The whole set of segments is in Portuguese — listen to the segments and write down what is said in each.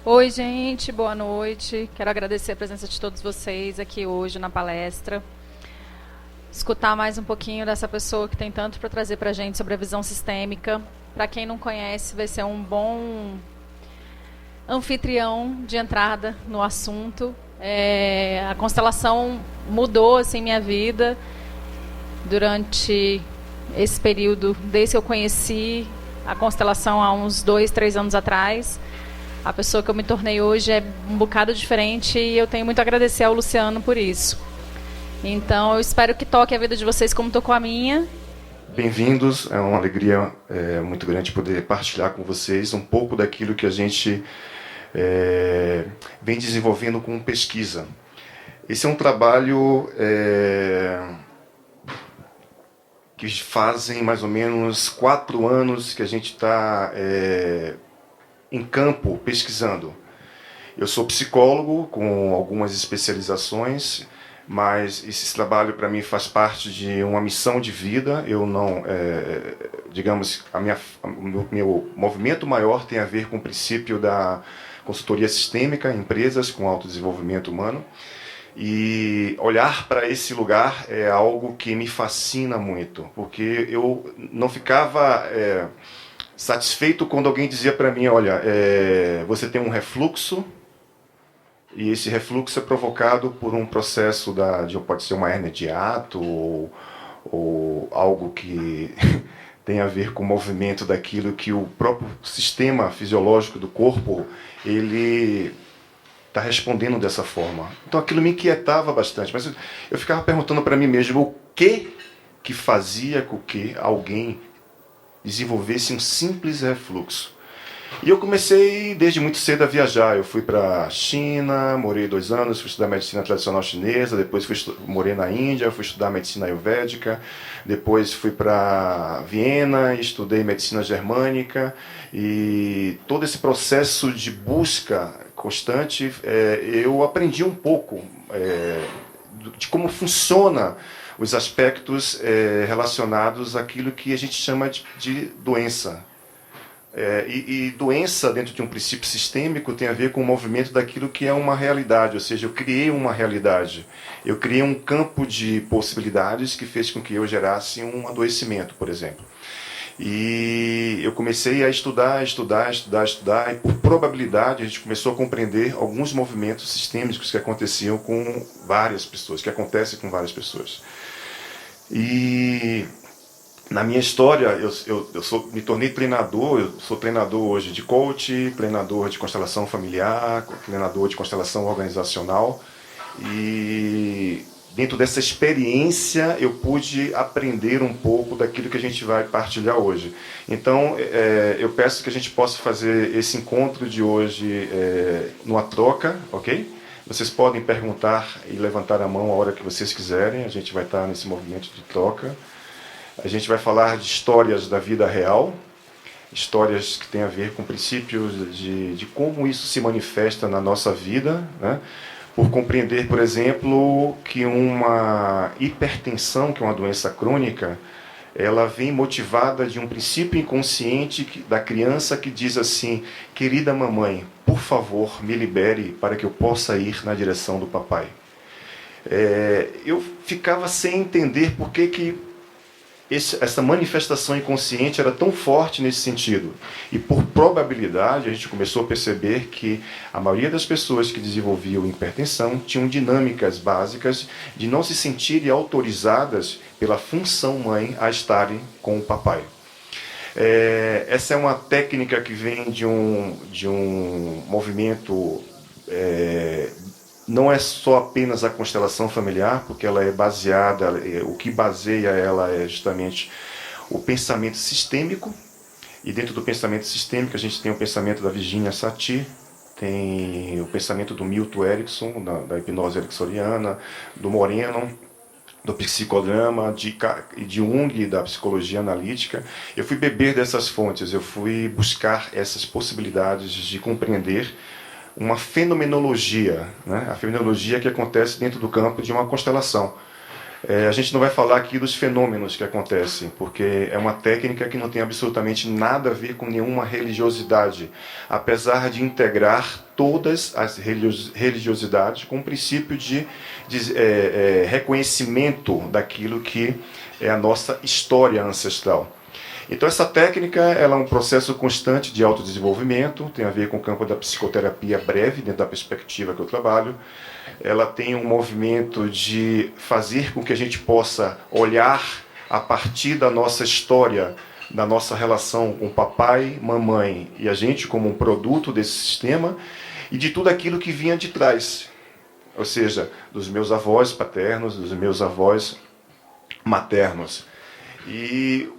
Oi, gente, boa noite. Quero agradecer a presença de todos vocês aqui hoje na palestra. Escutar mais um pouquinho dessa pessoa que tem tanto para trazer para a gente sobre a visão sistêmica. Para quem não conhece, vai ser um bom anfitrião de entrada no assunto. A constelação mudou assim minha vida durante esse período, desde que eu conheci a constelação há uns 2, 3 anos atrás. A pessoa que eu me tornei hoje é um bocado diferente e eu tenho muito a agradecer ao Luciano por isso. Então, eu espero que toque a vida de vocês como tocou a minha. Bem-vindos, é uma alegria muito grande poder partilhar com vocês um pouco daquilo que a gente vem desenvolvendo com pesquisa. Esse é um trabalho que fazem mais ou menos 4 anos que a gente está em campo pesquisando. Eu sou psicólogo com algumas especializações, mas esse trabalho para mim faz parte de uma missão de vida. Eu não, digamos, o meu movimento maior tem a ver com o princípio da consultoria sistêmica, empresas com autodesenvolvimento humano. E olhar para esse lugar é algo que me fascina muito, porque eu não ficava satisfeito quando alguém dizia para mim, olha, você tem um refluxo, e esse refluxo é provocado por um processo pode ser uma hérnia de hiato, ou algo que tem a ver com o movimento daquilo que o próprio sistema fisiológico do corpo, ele está respondendo dessa forma. Então aquilo me inquietava bastante, mas eu ficava perguntando para mim mesmo o que fazia com que alguém desenvolvesse um simples refluxo. E eu comecei desde muito cedo a viajar. Eu fui para a China, morei 2 anos, fui estudar medicina tradicional chinesa, depois morei na Índia, fui estudar medicina ayurvédica, depois fui para Viena e estudei medicina germânica. E todo esse processo de busca constante, eu aprendi um pouco de como funciona os aspectos relacionados àquilo que a gente chama de doença. E doença, dentro de um princípio sistêmico, tem a ver com o movimento daquilo que é uma realidade, ou seja, eu criei uma realidade. Eu criei um campo de possibilidades que fez com que eu gerasse um adoecimento, por exemplo. E eu comecei a estudar, e por probabilidade a gente começou a compreender alguns movimentos sistêmicos que aconteciam com várias pessoas, que acontecem com várias pessoas. E na minha história, me tornei treinador, eu sou treinador hoje de coach, treinador de constelação familiar, treinador de constelação organizacional. E dentro dessa experiência eu pude aprender um pouco daquilo que a gente vai partilhar hoje. Então, eu peço que a gente possa fazer esse encontro de hoje numa troca, ok? Vocês podem perguntar e levantar a mão a hora que vocês quiserem, a gente vai estar nesse movimento de troca. A gente vai falar de histórias da vida real, histórias que têm a ver com princípios de como isso se manifesta na nossa vida, né? Por compreender, por exemplo, que uma hipertensão, que é uma doença crônica, ela vem motivada de um princípio inconsciente da criança que diz assim: querida mamãe, por favor, me libere para que eu possa ir na direção do papai. Eu ficava sem entender por que essa manifestação inconsciente era tão forte nesse sentido. E por probabilidade, a gente começou a perceber que a maioria das pessoas que desenvolviam hipertensão tinham dinâmicas básicas de não se sentirem autorizadas pela função mãe a estarem com o papai. Essa é uma técnica que vem de um movimento... não é só apenas a constelação familiar, porque ela é baseada, o que baseia ela é justamente o pensamento sistêmico, e dentro do pensamento sistêmico a gente tem o pensamento da Virginia Satir, tem o pensamento do Milton Erickson, da hipnose ericksoniana, do Moreno, do psicodrama, de Jung, da psicologia analítica. Eu fui beber dessas fontes, eu fui buscar essas possibilidades de compreender uma fenomenologia, né? A fenomenologia que acontece dentro do campo de uma constelação. A gente não vai falar aqui dos fenômenos que acontecem, porque é uma técnica que não tem absolutamente nada a ver com nenhuma religiosidade, apesar de integrar todas as religiosidades com o princípio de reconhecimento daquilo que é a nossa história ancestral. Então essa técnica ela é um processo constante de autodesenvolvimento, tem a ver com o campo da psicoterapia breve, dentro da perspectiva que eu trabalho. Ela tem um movimento de fazer com que a gente possa olhar a partir da nossa história, da nossa relação com papai, mamãe e a gente como um produto desse sistema e de tudo aquilo que vinha de trás. Ou seja, dos meus avós paternos, dos meus avós maternos. E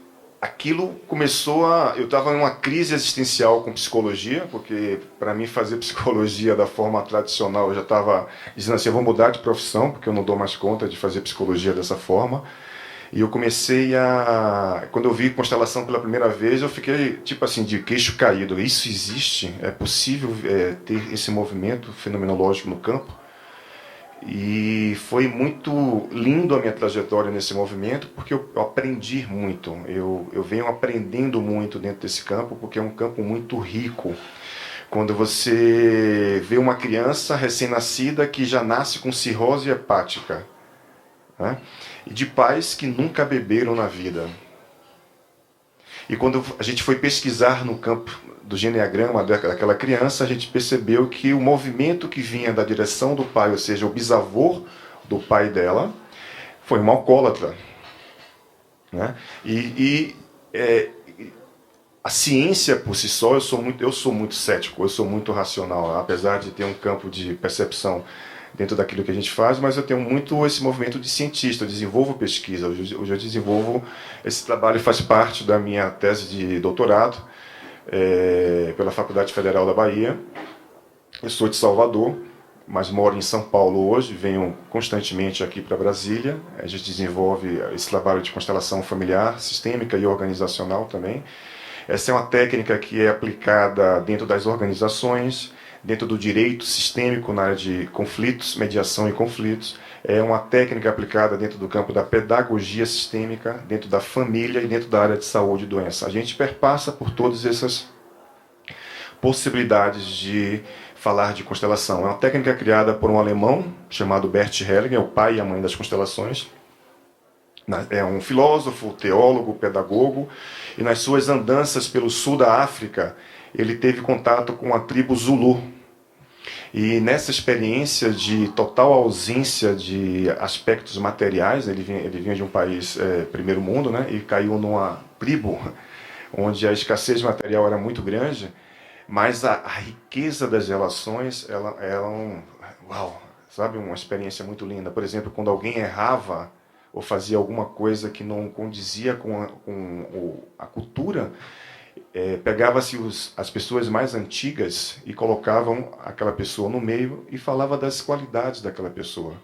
aquilo começou a... Eu estava em uma crise existencial com psicologia, porque para mim fazer psicologia da forma tradicional, eu já estava dizendo assim, eu vou mudar de profissão, porque eu não dou mais conta de fazer psicologia dessa forma. E eu comecei a... Quando eu vi constelação pela primeira vez, eu fiquei tipo assim, de queixo caído. Isso existe? É possível ter esse movimento fenomenológico no campo? E foi muito lindo a minha trajetória nesse movimento, porque eu aprendi muito. Eu venho aprendendo muito dentro desse campo, porque é um campo muito rico. Quando você vê uma criança recém-nascida que já nasce com cirrose hepática, né? E de pais que nunca beberam na vida. E quando a gente foi pesquisar no campo do geneagrama daquela criança, a gente percebeu que o movimento que vinha da direção do pai, ou seja, o bisavô do pai dela, foi um alcoólatra. Né? A ciência por si só, eu sou muito cético, eu sou muito racional, apesar de ter um campo de percepção dentro daquilo que a gente faz, mas eu tenho muito esse movimento de cientista, eu desenvolvo pesquisa, hoje eu desenvolvo, esse trabalho faz parte da minha tese de doutorado, pela Faculdade Federal da Bahia. Eu sou de Salvador, mas moro em São Paulo hoje, venho constantemente aqui para Brasília, a gente desenvolve esse trabalho de constelação familiar, sistêmica e organizacional também. Essa é uma técnica que é aplicada dentro das organizações, dentro do direito sistêmico na área de conflitos, mediação e conflitos. É uma técnica aplicada dentro do campo da pedagogia sistêmica, dentro da família e dentro da área de saúde e doença. A gente perpassa por todas essas possibilidades de falar de constelação. É uma técnica criada por um alemão chamado Bert Hellinger, o pai e a mãe das constelações. É um filósofo, teólogo, pedagogo, e nas suas andanças pelo sul da África, ele teve contato com a tribo Zulu. E nessa experiência de total ausência de aspectos materiais, ele vinha de um país primeiro mundo, né, e caiu numa tribo onde a escassez material era muito grande, mas a riqueza das relações, ela uau, sabe, uma experiência muito linda. Por exemplo, quando alguém errava ou fazia alguma coisa que não condizia com a cultura, pegava-se as pessoas mais antigas e colocavam aquela pessoa no meio e falava das qualidades daquela pessoa.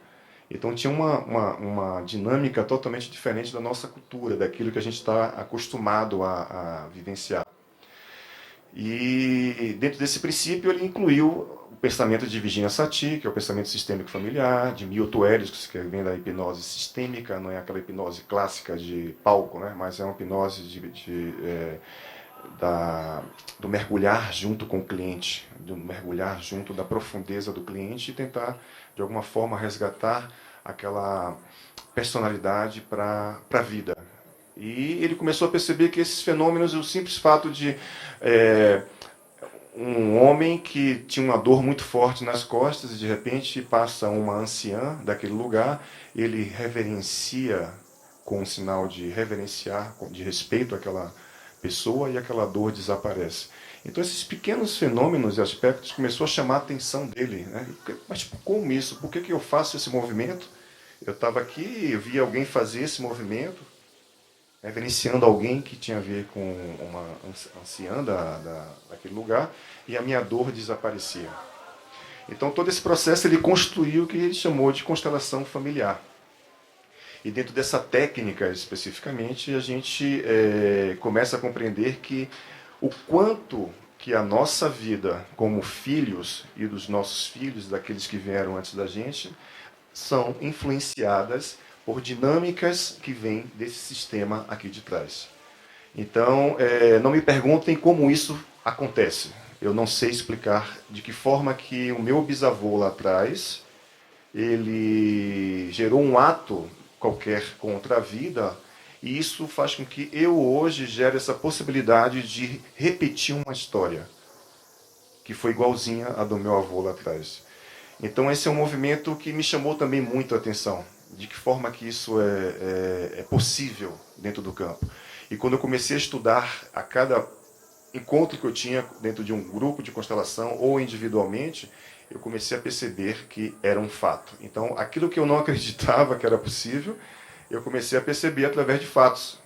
Então tinha uma dinâmica totalmente diferente da nossa cultura, daquilo que a gente está acostumado a vivenciar. E dentro desse princípio ele incluiu o pensamento de Virginia Satir, que é o pensamento sistêmico familiar, de Milton Erickson, que vem da hipnose sistêmica, não é aquela hipnose clássica de palco, né? Mas é uma hipnose do mergulhar junto com o cliente, do mergulhar junto da profundeza do cliente e tentar, de alguma forma, resgatar aquela personalidade para a vida. E ele começou a perceber que esses fenômenos, o simples fato de um homem que tinha uma dor muito forte nas costas e de repente passa uma anciã daquele lugar, ele reverencia com um sinal de reverenciar, de respeito àquela pessoa, e aquela dor desaparece. Então esses pequenos fenômenos e aspectos começou a chamar a atenção dele, né? Mas como isso? Por que eu faço esse movimento? Eu estava aqui, eu vi alguém fazer esse movimento, reverenciando alguém que tinha a ver com uma anciã daquele lugar, e a minha dor desaparecia. Então todo esse processo ele construiu o que ele chamou de constelação familiar. E dentro dessa técnica especificamente, a gente começa a compreender que o quanto que a nossa vida como filhos e dos nossos filhos, daqueles que vieram antes da gente, são influenciadas por dinâmicas que vêm desse sistema aqui de trás. Então, não me perguntem como isso acontece. Eu não sei explicar de que forma que o meu bisavô lá atrás, ele gerou um ato qualquer contra a vida, e isso faz com que eu hoje gere essa possibilidade de repetir uma história que foi igualzinha à do meu avô lá atrás. Então esse é um movimento que me chamou também muito a atenção, de que forma que isso é possível dentro do campo. E quando eu comecei a estudar a cada encontro que eu tinha dentro de um grupo de constelação ou individualmente, eu comecei a perceber que era um fato. Então aquilo que eu não acreditava que era possível, eu comecei a perceber através de fatos.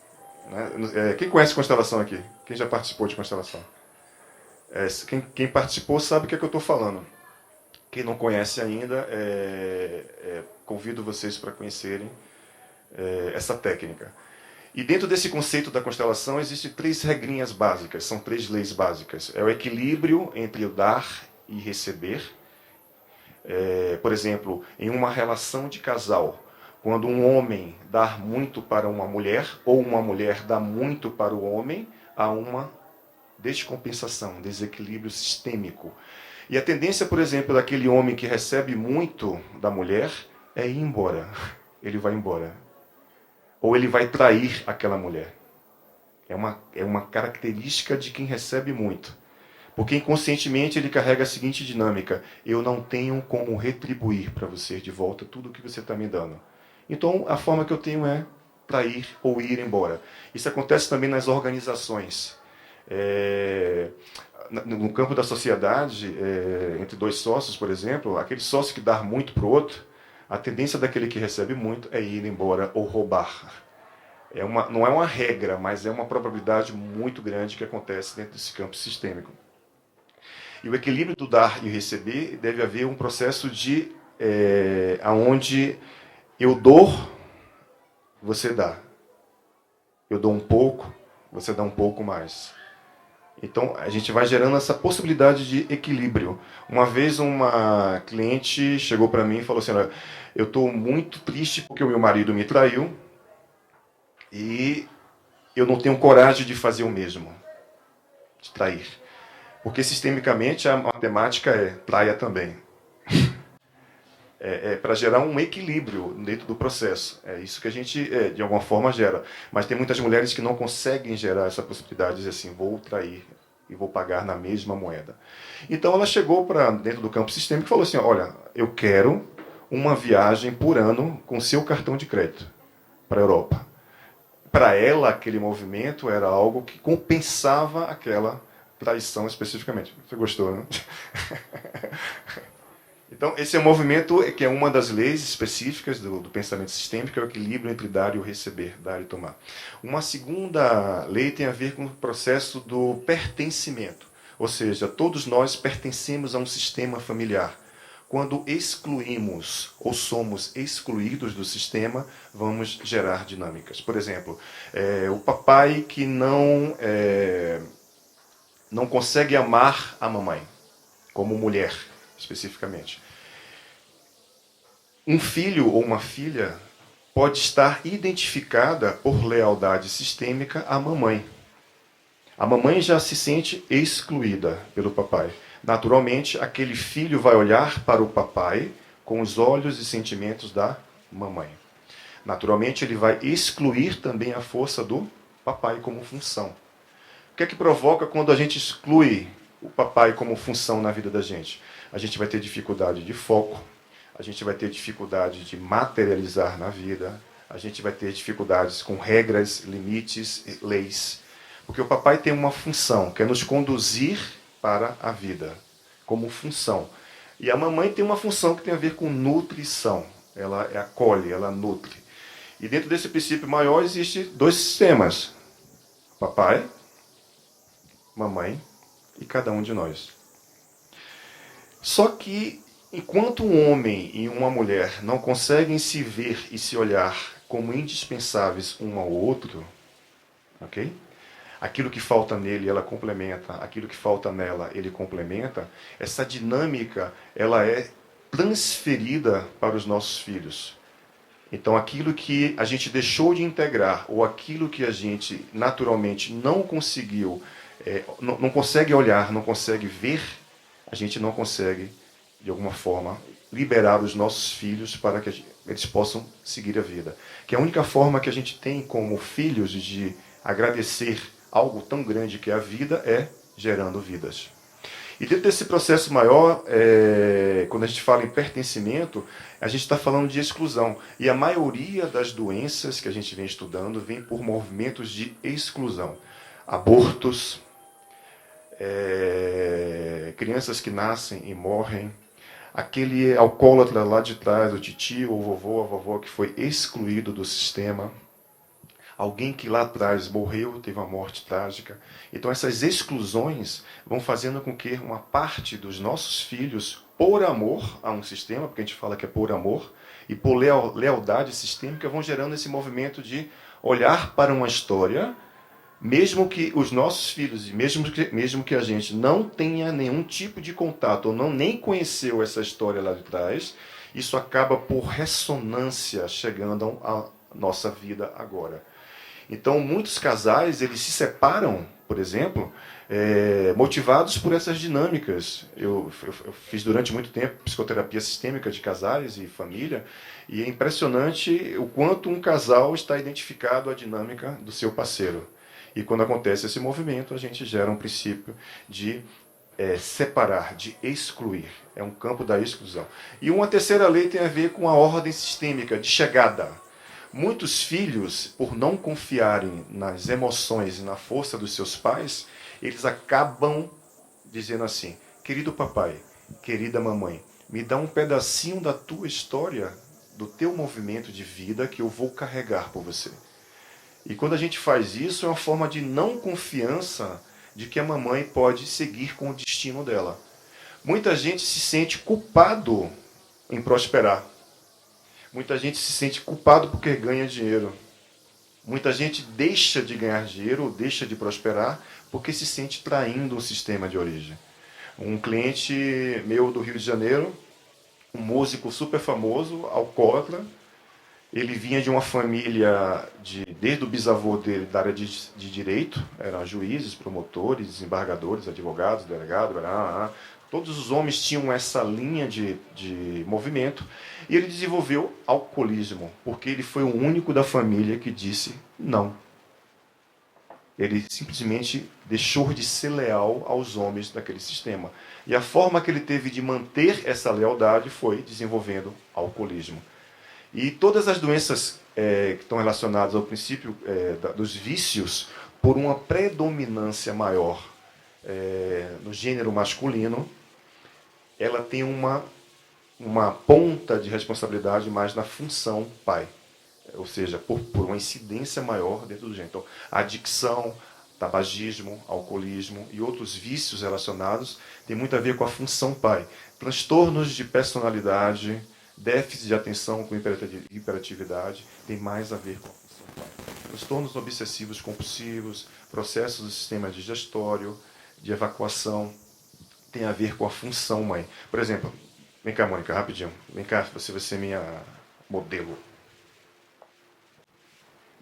Né? Quem conhece constelação aqui? Quem já participou de constelação? Quem participou sabe o que é que eu estou falando. Quem não conhece ainda, convido vocês para conhecerem essa técnica. E dentro desse conceito da constelação, existem 3 regrinhas básicas, são 3 leis básicas. É o equilíbrio entre o dar e receber. Por exemplo, em uma relação de casal, quando um homem dá muito para uma mulher, ou uma mulher dá muito para o homem, há uma descompensação, desequilíbrio sistêmico. E a tendência, por exemplo, daquele homem que recebe muito da mulher é ir embora. Ele vai embora. Ou ele vai trair aquela mulher. É uma característica de quem recebe muito. Porque inconscientemente ele carrega a seguinte dinâmica: eu não tenho como retribuir para você de volta tudo o que você está me dando. Então a forma que eu tenho é trair ou ir embora. Isso acontece também nas organizações. No campo da sociedade, entre 2 sócios, por exemplo, aquele sócio que dá muito para o outro, a tendência daquele que recebe muito é ir embora ou roubar. Não é uma regra, mas é uma probabilidade muito grande que acontece dentro desse campo sistêmico. E o equilíbrio do dar e receber deve haver um processo de onde eu dou, você dá. Eu dou um pouco, você dá um pouco mais. Então, a gente vai gerando essa possibilidade de equilíbrio. Uma vez uma cliente chegou para mim e falou assim: olha, eu estou muito triste porque o meu marido me traiu e eu não tenho coragem de fazer o mesmo, de trair. Porque, sistemicamente, a matemática traia também. Para gerar um equilíbrio dentro do processo. É isso que a gente, de alguma forma, gera. Mas tem muitas mulheres que não conseguem gerar essa possibilidade de dizer assim: vou trair e vou pagar na mesma moeda. Então ela chegou para dentro do campo sistêmico e falou assim: olha, eu quero uma viagem por ano com seu cartão de crédito para a Europa. Para ela, aquele movimento era algo que compensava aquela traição especificamente. Você gostou, né? Então, esse é um movimento que é uma das leis específicas do pensamento sistêmico, é o equilíbrio entre dar e o receber, dar e tomar. Uma segunda lei tem a ver com o processo do pertencimento, ou seja, todos nós pertencemos a um sistema familiar. Quando excluímos ou somos excluídos do sistema, vamos gerar dinâmicas. Por exemplo, o papai que não consegue amar a mamãe, como mulher, especificamente. Um filho ou uma filha pode estar identificada por lealdade sistêmica à mamãe. A mamãe já se sente excluída pelo papai. Naturalmente, aquele filho vai olhar para o papai com os olhos e sentimentos da mamãe. Naturalmente, ele vai excluir também a força do papai como função. O que é que provoca quando a gente exclui o papai como função na vida da gente? A gente vai ter dificuldade de foco, a gente vai ter dificuldade de materializar na vida, a gente vai ter dificuldades com regras, limites, leis. Porque o papai tem uma função, que é nos conduzir para a vida, como função. E a mamãe tem uma função que tem a ver com nutrição. Ela acolhe, ela nutre. E dentro desse princípio maior existem 2 sistemas: papai, mamãe e cada um de nós. Só que, enquanto um homem e uma mulher não conseguem se ver e se olhar como indispensáveis um ao outro, ok? Aquilo que falta nele, ela complementa. Aquilo que falta nela, ele complementa. Essa dinâmica, ela é transferida para os nossos filhos. Então, aquilo que a gente deixou de integrar, ou aquilo que a gente naturalmente não conseguiu, não consegue olhar, não consegue ver, a gente não consegue, de alguma forma, liberar os nossos filhos para que eles possam seguir a vida. Que a única forma que a gente tem como filhos de agradecer algo tão grande que é a vida é gerando vidas. E dentro desse processo maior, quando a gente fala em pertencimento, a gente está falando de exclusão. E a maioria das doenças que a gente vem estudando vem por movimentos de exclusão. Abortos, crianças que nascem e morrem, aquele alcoólatra lá de trás, o titio, o vovô, a vovó que foi excluído do sistema, alguém que lá atrás morreu, teve uma morte trágica. Então essas exclusões vão fazendo com que uma parte dos nossos filhos, por amor a um sistema, porque a gente fala que é por amor, e por lealdade sistêmica, vão gerando esse movimento de olhar para uma história, mesmo que os nossos filhos, e mesmo que a gente não tenha nenhum tipo de contato, ou nem conheceu essa história lá de trás, isso acaba por ressonância chegando à nossa vida agora. Então, muitos casais, eles se separam, por exemplo, motivados por essas dinâmicas. Eu fiz durante muito tempo psicoterapia sistêmica de casais e família, e é impressionante o quanto um casal está identificado à dinâmica do seu parceiro. E quando acontece esse movimento, a gente gera um princípio de separar, de excluir. É um campo da exclusão. E uma terceira lei tem a ver com a ordem sistêmica de chegada. Muitos filhos, por não confiarem nas emoções e na força dos seus pais, eles acabam dizendo assim: querido papai, querida mamãe, me dá um pedacinho da tua história, do teu movimento de vida que eu vou carregar por você. E quando a gente faz isso, é uma forma de não confiança de que a mamãe pode seguir com o destino dela. Muita gente se sente culpado em prosperar. Muita gente se sente culpado porque ganha dinheiro. Muita gente deixa de ganhar dinheiro ou deixa de prosperar porque se sente traindo o sistema de origem. Um cliente meu do Rio de Janeiro, um músico super famoso, alcoólatra, ele vinha de uma família, desde o bisavô dele, da área de direito, eram juízes, promotores, desembargadores, advogados, delegados, todos os homens tinham essa linha de movimento, e ele desenvolveu alcoolismo, porque ele foi o único da família que disse não. Ele simplesmente deixou de ser leal aos homens daquele sistema. E a forma que ele teve de manter essa lealdade foi desenvolvendo alcoolismo. E todas as doenças que estão relacionadas ao princípio dos vícios, por uma predominância maior no gênero masculino, ela tem uma ponta de responsabilidade mais na função pai. Ou seja, por uma incidência maior dentro do gênero. Então, adicção, tabagismo, alcoolismo e outros vícios relacionados tem muito a ver com a função pai. Transtornos de personalidade, déficit de atenção com hiperatividade, tem mais a ver com a função pai. Transtornos obsessivos compulsivos, processos do sistema digestório, de evacuação, tem a ver com a função mãe. Por exemplo, vem cá, Mônica, rapidinho. Vem cá, você vai ser minha modelo.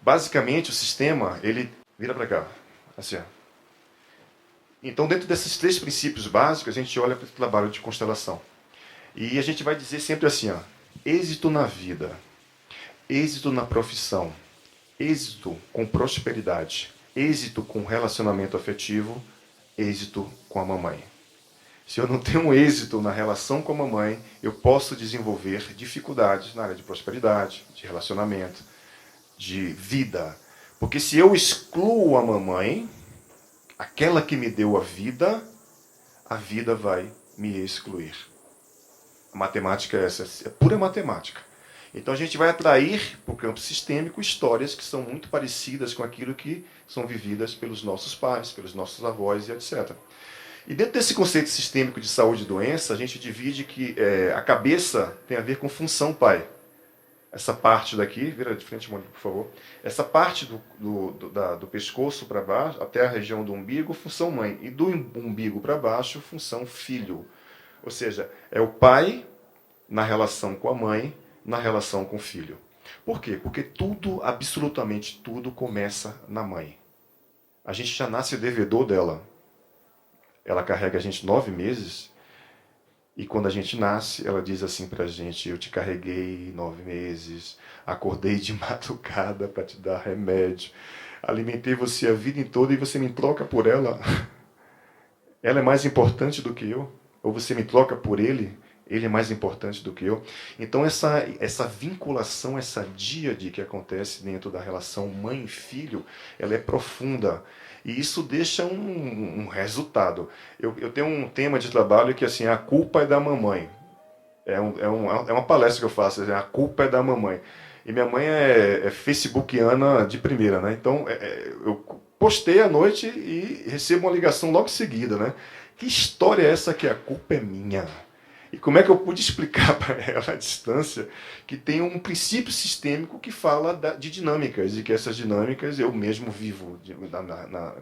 Basicamente, o sistema, ele vira para cá, assim. Então, dentro desses 3 princípios básicos, a gente olha para o trabalho de constelação. E a gente vai dizer sempre assim, êxito na vida, êxito na profissão, êxito com prosperidade, êxito com relacionamento afetivo, êxito com a mamãe. Se eu não tenho um êxito na relação com a mamãe, eu posso desenvolver dificuldades na área de prosperidade, de relacionamento, de vida. Porque se eu excluo a mamãe, aquela que me deu a vida vai me excluir. A matemática é essa, é pura matemática. Então a gente vai atrair para o campo sistêmico histórias que são muito parecidas com aquilo que são vividas pelos nossos pais, pelos nossos avós e etc. E dentro desse conceito sistêmico de saúde e doença, a gente divide que a cabeça tem a ver com função pai. Essa parte daqui, vira de frente, Mônica, por favor. Essa parte do pescoço para baixo, até a região do umbigo, função mãe. E do umbigo para baixo, função filho. Ou seja, é o pai na relação com a mãe, na relação com o filho. Por quê? Porque tudo, absolutamente tudo, começa na mãe. A gente já nasce devedor dela. Ela carrega a gente 9 meses e quando a gente nasce, ela diz assim pra gente: eu te carreguei 9 meses, acordei de madrugada para te dar remédio, alimentei você a vida toda e você me troca por ela. Ela é mais importante do que eu? Ou você me troca por ele? Ele é mais importante do que eu? Então essa vinculação, essa díade que acontece dentro da relação mãe e filho, ela é profunda. E isso deixa um resultado. Eu tenho um tema de trabalho que assim, a culpa é da mamãe. É uma palestra que eu faço, a culpa é da mamãe. E minha mãe é facebookiana de primeira, né? Então eu postei à noite e recebo uma ligação logo em seguida, né? Que história é essa que a culpa é minha? E como é que eu pude explicar para ela à distância que tem um princípio sistêmico que fala de dinâmicas, e que essas dinâmicas eu mesmo vivo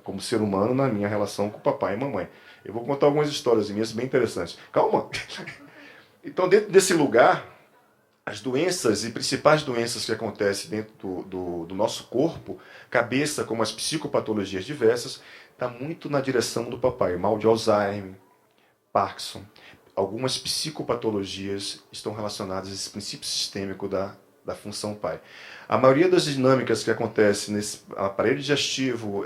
como ser humano na minha relação com papai e mamãe. Eu vou contar algumas histórias minhas bem interessantes. Calma! Então, dentro desse lugar, as doenças e principais doenças que acontecem dentro do nosso corpo, cabeça, como as psicopatologias diversas, está muito na direção do papai. Mal de Alzheimer, Parkinson. Algumas psicopatologias estão relacionadas a esse princípio sistêmico da função pai. A maioria das dinâmicas que acontecem nesse aparelho digestivo,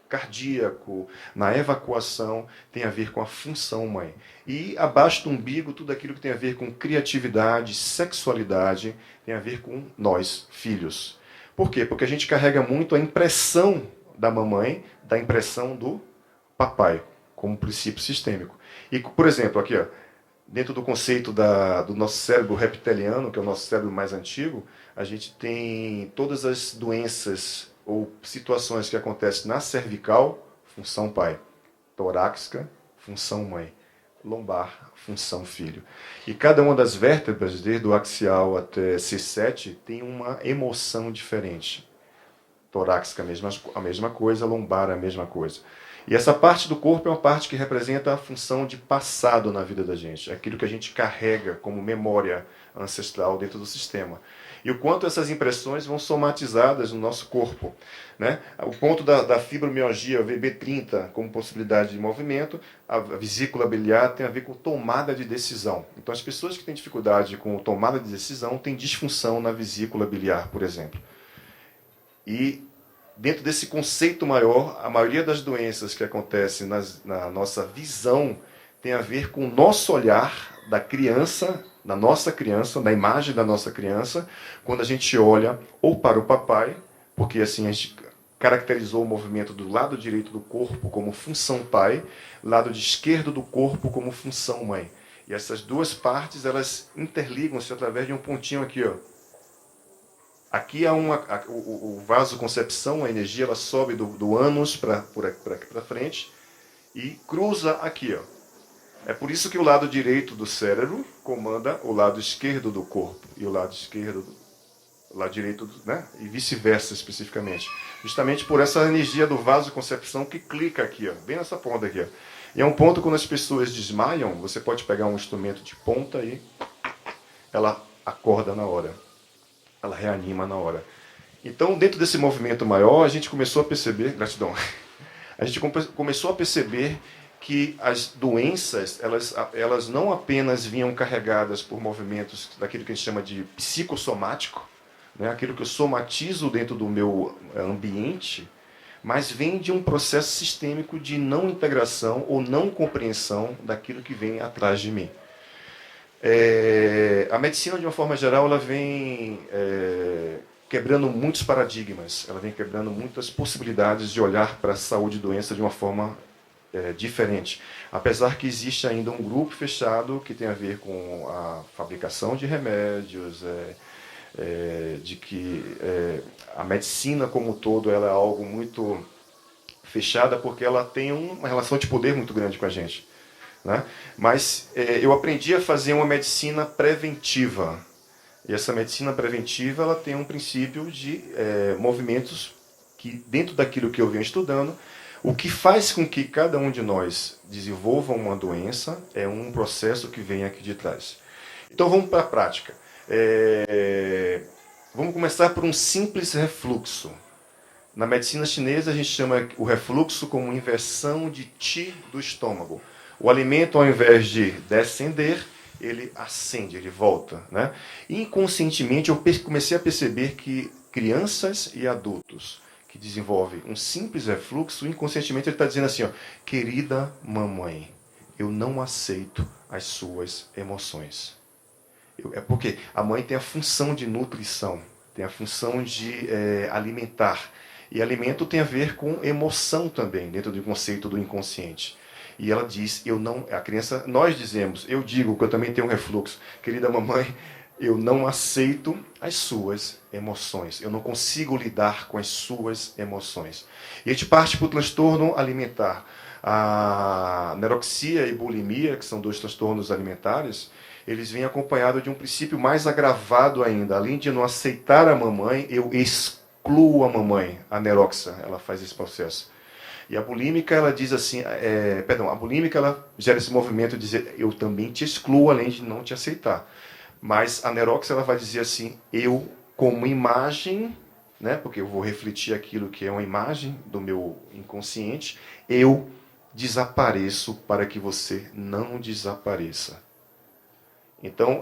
cardíaco, na evacuação, tem a ver com a função mãe. E abaixo do umbigo, tudo aquilo que tem a ver com criatividade, sexualidade, tem a ver com nós, filhos. Por quê? Porque a gente carrega muito a impressão da mamãe, da impressão do papai, como princípio sistêmico. E, por exemplo, aqui, ó, dentro do conceito do nosso cérebro reptiliano, que é o nosso cérebro mais antigo, a gente tem todas as doenças ou situações que acontecem na cervical, função pai, torácica, função mãe, lombar, função filho. E cada uma das vértebras, desde o axial até C7, tem uma emoção diferente. Torácica a mesma coisa, lombar a mesma coisa. E essa parte do corpo é uma parte que representa a função de passado na vida da gente, aquilo que a gente carrega como memória ancestral dentro do sistema. E o quanto essas impressões vão somatizadas no nosso corpo. Né? O ponto da fibromialgia, VB30, como possibilidade de movimento, a vesícula biliar tem a ver com tomada de decisão. Então as pessoas que têm dificuldade com tomada de decisão têm disfunção na vesícula biliar, por exemplo. E dentro desse conceito maior, a maioria das doenças que acontecem na nossa visão tem a ver com o nosso olhar da criança, da nossa criança, da imagem da nossa criança, quando a gente olha ou para o papai, porque assim a gente caracterizou o movimento do lado direito do corpo como função pai, lado esquerdo do corpo como função mãe. E essas duas partes, elas interligam-se através de um pontinho aqui, ó. Aqui há o vasoconcepção, a energia ela sobe do ânus para aqui para frente e cruza aqui. Ó. É por isso que o lado direito do cérebro comanda o lado esquerdo do corpo e o lado direito, né? E vice-versa especificamente. Justamente por essa energia do vasoconcepção que clica aqui, ó, bem nessa ponta aqui. Ó. E é um ponto quando as pessoas desmaiam, você pode pegar um instrumento de ponta e ela acorda na hora. Ela reanima na hora. Então, dentro desse movimento maior, a gente começou a perceber, gratidão, a gente começou a perceber que as doenças, elas não apenas vinham carregadas por movimentos daquilo que a gente chama de psicossomático, né, aquilo que eu somatizo dentro do meu ambiente, mas vem de um processo sistêmico de não integração ou não compreensão daquilo que vem atrás de mim. A medicina, de uma forma geral, ela vem quebrando muitos paradigmas, ela vem quebrando muitas possibilidades de olhar para a saúde e doença de uma forma diferente. Apesar que existe ainda um grupo fechado que tem a ver com a fabricação de remédios, de que a medicina como um todo ela é algo muito fechada porque ela tem uma relação de poder muito grande com a gente. Né? Mas eu aprendi a fazer uma medicina preventiva. E essa medicina preventiva ela tem um princípio de movimentos que, dentro daquilo que eu venho estudando, o que faz com que cada um de nós desenvolva uma doença é um processo que vem aqui de trás. Então vamos para a prática. Vamos começar por um simples refluxo. Na medicina chinesa, a gente chama o refluxo como inversão de qi do estômago. O alimento, ao invés de descender, ele ascende, ele volta. Né? Inconscientemente, eu comecei a perceber que crianças e adultos que desenvolvem um simples refluxo, inconscientemente ele está dizendo assim, ó, querida mamãe, eu não aceito as suas emoções. É porque a mãe tem a função de nutrição, tem a função de alimentar. E alimento tem a ver com emoção também, dentro do conceito do inconsciente. E ela diz, eu não, a criança, nós dizemos, eu digo que eu também tenho um refluxo, querida mamãe, eu não aceito as suas emoções, eu não consigo lidar com as suas emoções. E a gente parte para o transtorno alimentar. A anorexia e bulimia, que são dois transtornos alimentares, eles vêm acompanhados de um princípio mais agravado ainda. Além de não aceitar a mamãe, eu excluo a mamãe. A anorexia, ela faz esse processo. E a bulímica, ela diz assim, a bulímica, ela gera esse movimento de dizer, eu também te excluo, além de não te aceitar. Mas a anorexia, ela vai dizer assim, eu, como imagem, né, porque eu vou refletir aquilo que é uma imagem do meu inconsciente, eu desapareço para que você não desapareça. Então,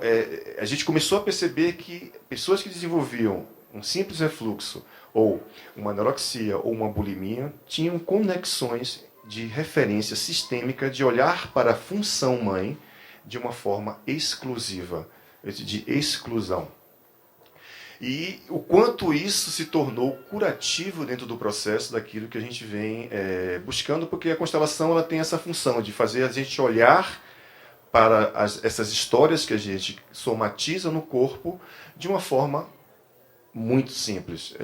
a gente começou a perceber que pessoas que desenvolviam um simples refluxo, ou uma anorexia, ou uma bulimia, tinham conexões de referência sistêmica de olhar para a função mãe de uma forma exclusiva, de exclusão. E o quanto isso se tornou curativo dentro do processo daquilo que a gente vem buscando, porque a constelação ela tem essa função de fazer a gente olhar para essas histórias que a gente somatiza no corpo de uma forma muito simples.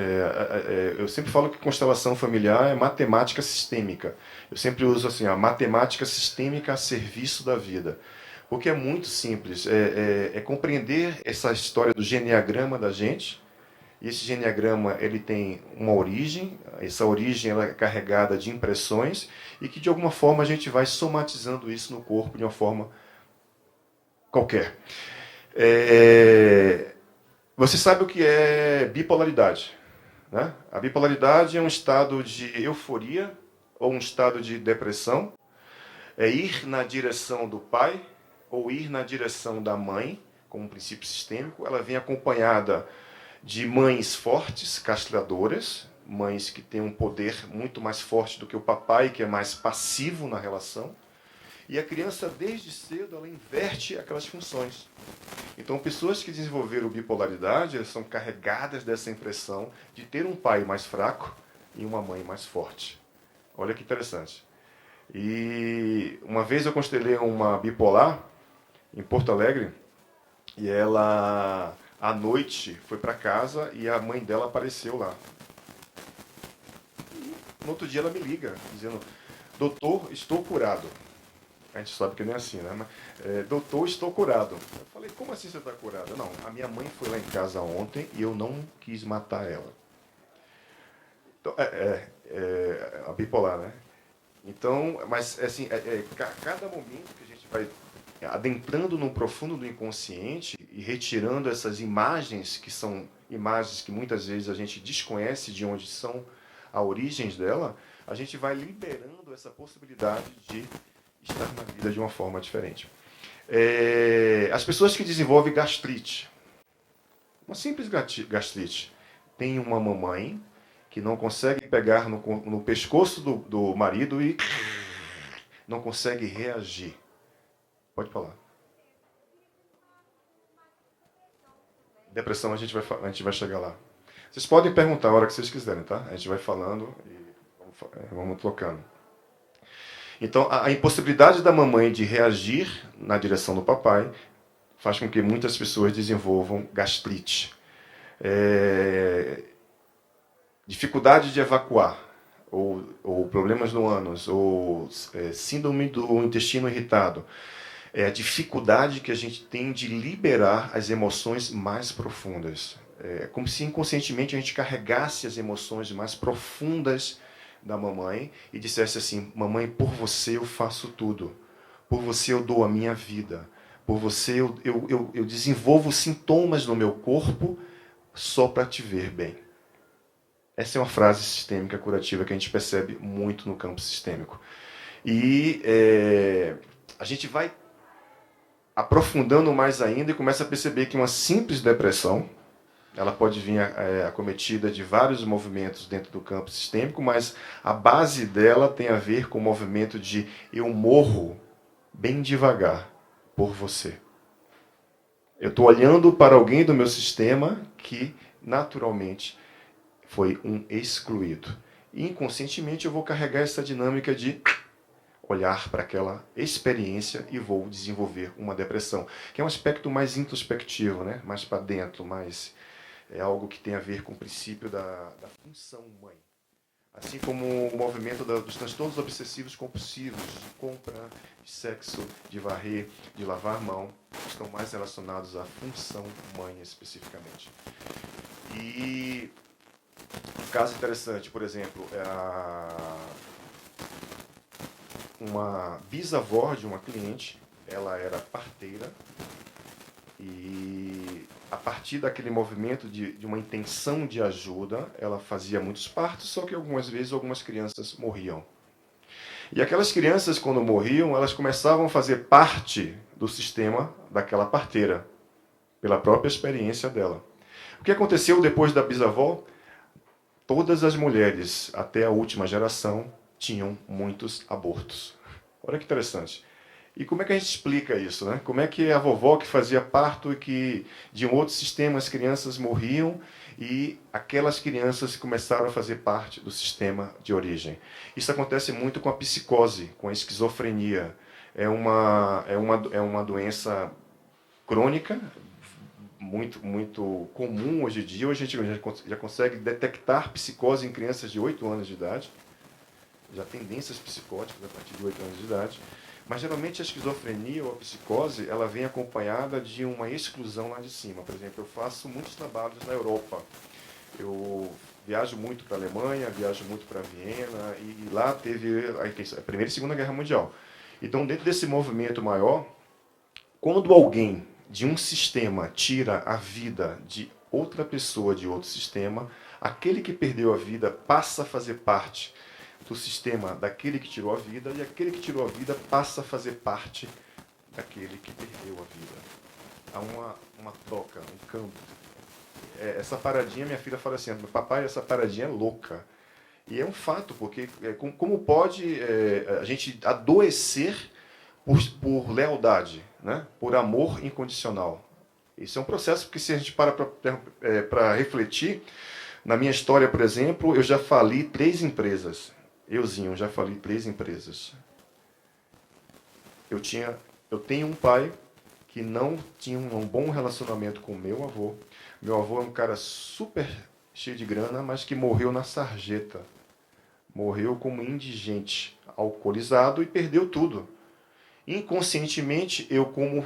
Eu sempre falo que constelação familiar é matemática sistêmica. Eu sempre uso assim, a matemática sistêmica a serviço da vida. Porque é muito simples. É compreender essa história do geneagrama da gente. E esse geneagrama ele tem uma origem. Essa origem ela é carregada de impressões. E que de alguma forma a gente vai somatizando isso no corpo de uma forma qualquer. Você sabe o que é bipolaridade, né? A bipolaridade é um estado de euforia ou um estado de depressão. É ir na direção do pai ou ir na direção da mãe, como um princípio sistêmico. Ela vem acompanhada de mães fortes, castradoras, mães que têm um poder muito mais forte do que o papai, que é mais passivo na relação. E a criança, desde cedo, ela inverte aquelas funções. Então, pessoas que desenvolveram bipolaridade, elas são carregadas dessa impressão de ter um pai mais fraco e uma mãe mais forte. Olha que interessante. E uma vez eu constelei uma bipolar em Porto Alegre, e ela, à noite, foi para casa e a mãe dela apareceu lá. E no outro dia ela me liga, dizendo, doutor, estou curado. A gente sabe que não é assim, né? Mas, doutor, estou curado. Eu falei, como assim você está curado? Não, a minha mãe foi lá em casa ontem e eu não quis matar ela. Então, a bipolar, né? Então, mas assim, cada momento que a gente vai adentrando no profundo do inconsciente e retirando essas imagens, que são imagens que muitas vezes a gente desconhece de onde são a origem dela, a gente vai liberando essa possibilidade de estar na vida de uma forma diferente. As pessoas que desenvolvem gastrite, uma simples gastrite, tem uma mamãe que não consegue pegar no pescoço do marido e não consegue reagir. Pode falar. Depressão, a gente vai chegar lá. Vocês podem perguntar a hora que vocês quiserem, tá? A gente vai falando e vamos tocando. Então, a impossibilidade da mamãe de reagir na direção do papai faz com que muitas pessoas desenvolvam gastrite. Dificuldade de evacuar, ou problemas no ânus, ou síndrome do intestino irritado. É a dificuldade que a gente tem de liberar as emoções mais profundas. É como se inconscientemente a gente carregasse as emoções mais profundas da mamãe e dissesse assim, mamãe, por você eu faço tudo. Por você eu dou a minha vida. por você, eu desenvolvo sintomas no meu corpo só para te ver bem. Essa é uma frase sistêmica curativa que a gente percebe muito no campo sistêmico. E a gente vai aprofundando mais ainda e começa a perceber que uma simples depressão, ela pode vir acometida de vários movimentos dentro do campo sistêmico, mas a base dela tem a ver com o movimento de eu morro bem devagar por você. Eu estou olhando para alguém do meu sistema que, naturalmente, foi um excluído. E, inconscientemente, eu vou carregar essa dinâmica de olhar para aquela experiência e vou desenvolver uma depressão, que é um aspecto mais introspectivo, né? Mais para dentro, mais é algo que tem a ver com o princípio da função mãe. Assim como o movimento dos transtornos obsessivos compulsivos, de compra, de sexo, de varrer, de lavar a mão, estão mais relacionados à função mãe especificamente. E um caso interessante, por exemplo, uma bisavó de uma cliente, ela era parteira, e a partir daquele movimento de uma intenção de ajuda, ela fazia muitos partos, só que algumas vezes algumas crianças morriam. E aquelas crianças, quando morriam, elas começavam a fazer parte do sistema daquela parteira, pela própria experiência dela. O que aconteceu depois da bisavó? Todas as mulheres, até a última geração, tinham muitos abortos. Olha que interessante. E como é que a gente explica isso, né? Como é que a vovó que fazia parto e que de um outro sistema as crianças morriam e aquelas crianças começaram a fazer parte do sistema de origem? Isso acontece muito com a psicose, com a esquizofrenia. É uma doença crônica, muito comum hoje em dia. Hoje a gente já consegue detectar psicose em crianças de 8 anos de idade. Já tendências psicóticas a partir de 8 anos de idade. Mas geralmente a esquizofrenia ou a psicose, ela vem acompanhada de uma exclusão lá de cima. Por exemplo, eu faço muitos trabalhos na Europa. Eu viajo muito para a Alemanha, viajo muito para Viena, e lá teve a Primeira e Segunda Guerra Mundial. Então, dentro desse movimento maior, quando alguém de um sistema tira a vida de outra pessoa de outro sistema, aquele que perdeu a vida passa a fazer parte do sistema daquele que tirou a vida, e aquele que tirou a vida passa a fazer parte daquele que perdeu a vida. Há uma troca, um câmbio. Essa paradinha, minha filha fala assim, papai, essa paradinha é louca. E é um fato, porque como pode a gente adoecer por lealdade, né? Por amor incondicional? Isso é um processo, porque se a gente para refletir, na minha história, por exemplo, eu já fali 3 empresas. Euzinho, já fali 3 empresas. Eu tenho um pai que não tinha um bom relacionamento com o meu avô. Meu avô é um cara super cheio de grana, mas que morreu na sarjeta. Morreu como indigente, alcoolizado, e perdeu tudo. Inconscientemente, eu como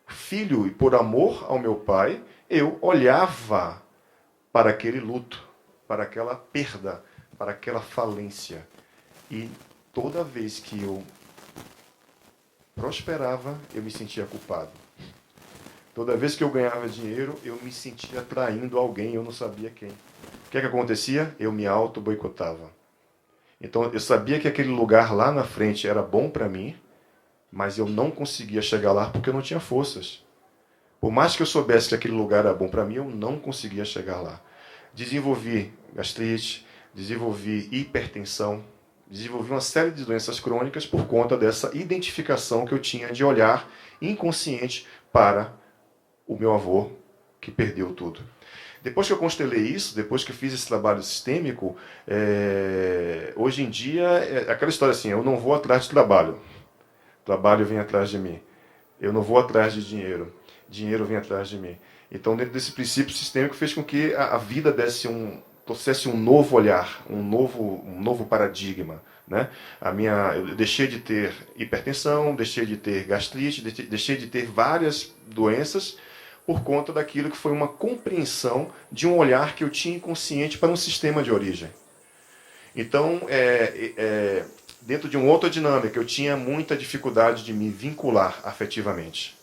filho e por amor ao meu pai, eu olhava para aquele luto, para aquela perda, para aquela falência. E toda vez que eu prosperava, eu me sentia culpado. Toda vez que eu ganhava dinheiro, eu me sentia traindo alguém, eu não sabia quem. O que acontecia? Eu me auto-boicotava. Então, eu sabia que aquele lugar lá na frente era bom para mim, mas eu não conseguia chegar lá porque eu não tinha forças. Por mais que eu soubesse que aquele lugar era bom para mim, eu não conseguia chegar lá. Desenvolvi gastrite, desenvolvi hipertensão, desenvolvi uma série de doenças crônicas por conta dessa identificação que eu tinha de olhar inconsciente para o meu avô, que perdeu tudo. Depois que eu constelei isso, depois que eu fiz esse trabalho sistêmico, hoje em dia, é aquela história assim, eu não vou atrás de trabalho. Trabalho vem atrás de mim. Eu não vou atrás de dinheiro. Dinheiro vem atrás de mim. Então, dentro desse princípio sistêmico, fez com que a vida trouxesse um novo olhar, um novo paradigma, né? Eu deixei de ter hipertensão, deixei de ter gastrite, deixei de ter várias doenças por conta daquilo que foi uma compreensão de um olhar que eu tinha inconsciente para um sistema de origem. Então, dentro de uma outra dinâmica, eu tinha muita dificuldade de me vincular afetivamente.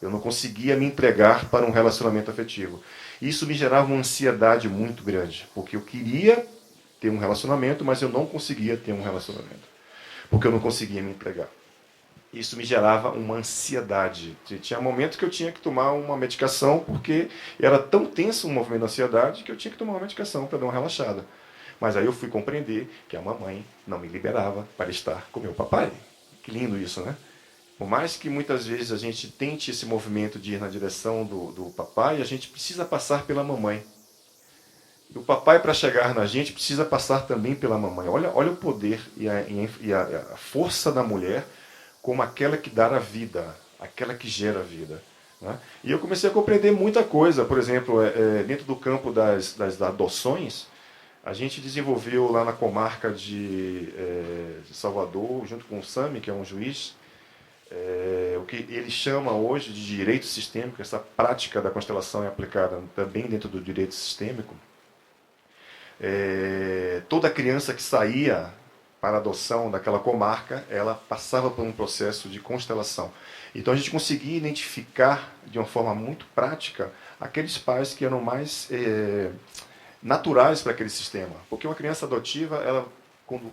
Eu não conseguia me entregar para um relacionamento afetivo. Isso me gerava uma ansiedade muito grande, porque eu queria ter um relacionamento, mas eu não conseguia ter um relacionamento, porque eu não conseguia me entregar. Isso me gerava uma ansiedade. Tinha momentos que eu tinha que tomar uma medicação, porque era tão tenso o movimento da ansiedade que eu tinha que tomar uma medicação para dar uma relaxada. Mas aí eu fui compreender que a mamãe não me liberava para estar com meu papai. Que lindo isso, né? Por mais que muitas vezes a gente tente esse movimento de ir na direção do papai, a gente precisa passar pela mamãe. E o papai, para chegar na gente, precisa passar também pela mamãe. Olha o poder e a força da mulher como aquela que dá a vida, aquela que gera a vida. Né? E eu comecei a compreender muita coisa. Por exemplo, dentro do campo das adoções, a gente desenvolveu lá na comarca de Salvador, junto com o Sami, que é um juiz, o que ele chama hoje de direito sistêmico. Essa prática da constelação é aplicada também dentro do direito sistêmico. Toda criança que saía para adoção daquela comarca, ela passava por um processo de constelação. Então a gente conseguia identificar de uma forma muito prática aqueles pais que eram mais naturais para aquele sistema. Porque uma criança adotiva, ela, quando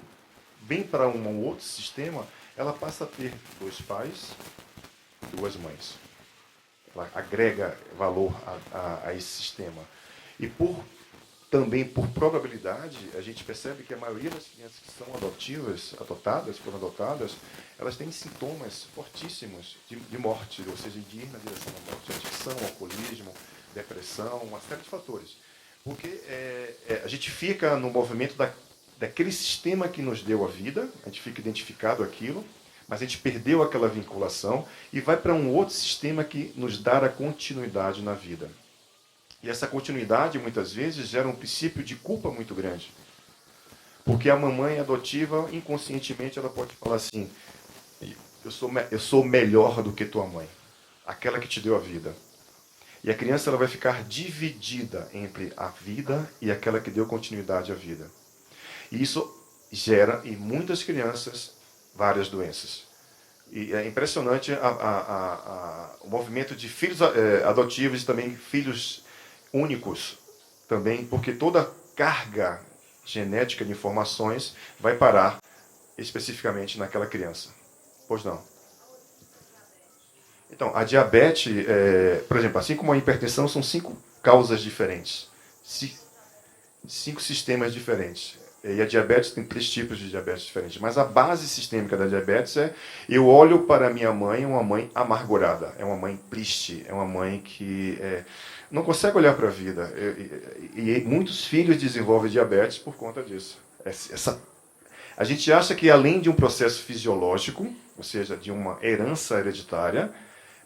vem para um outro sistema, ela passa a ter 2 pais e 2 mães. Ela agrega valor a esse sistema. E também por probabilidade, a gente percebe que a maioria das crianças que são foram adotadas, elas têm sintomas fortíssimos de morte, ou seja, de ir na direção da morte, adicção, alcoolismo, depressão, uma série de fatores. Porque a gente fica no movimento daquele sistema que nos deu a vida, a gente fica identificado aquilo, mas a gente perdeu aquela vinculação e vai para um outro sistema que nos dá a continuidade na vida. E essa continuidade, muitas vezes, gera um princípio de culpa muito grande. Porque a mamãe adotiva, inconscientemente, ela pode falar assim: eu sou melhor do que tua mãe, aquela que te deu a vida. E a criança ela vai ficar dividida entre a vida e aquela que deu continuidade à vida. E isso gera, em muitas crianças, várias doenças. E é impressionante o movimento de filhos adotivos e também filhos únicos, também, porque toda carga genética de informações vai parar especificamente naquela criança. Pois não. Então, a diabetes, por exemplo, assim como a hipertensão, são 5 causas diferentes. 5 sistemas diferentes. E a diabetes tem 3 tipos de diabetes diferentes. Mas a base sistêmica da diabetes eu olho para minha mãe, uma mãe amargurada, é uma mãe triste, é uma mãe que não consegue olhar para a vida. E muitos filhos desenvolvem diabetes por conta disso. A gente acha que além de um processo fisiológico, ou seja, de uma herança hereditária,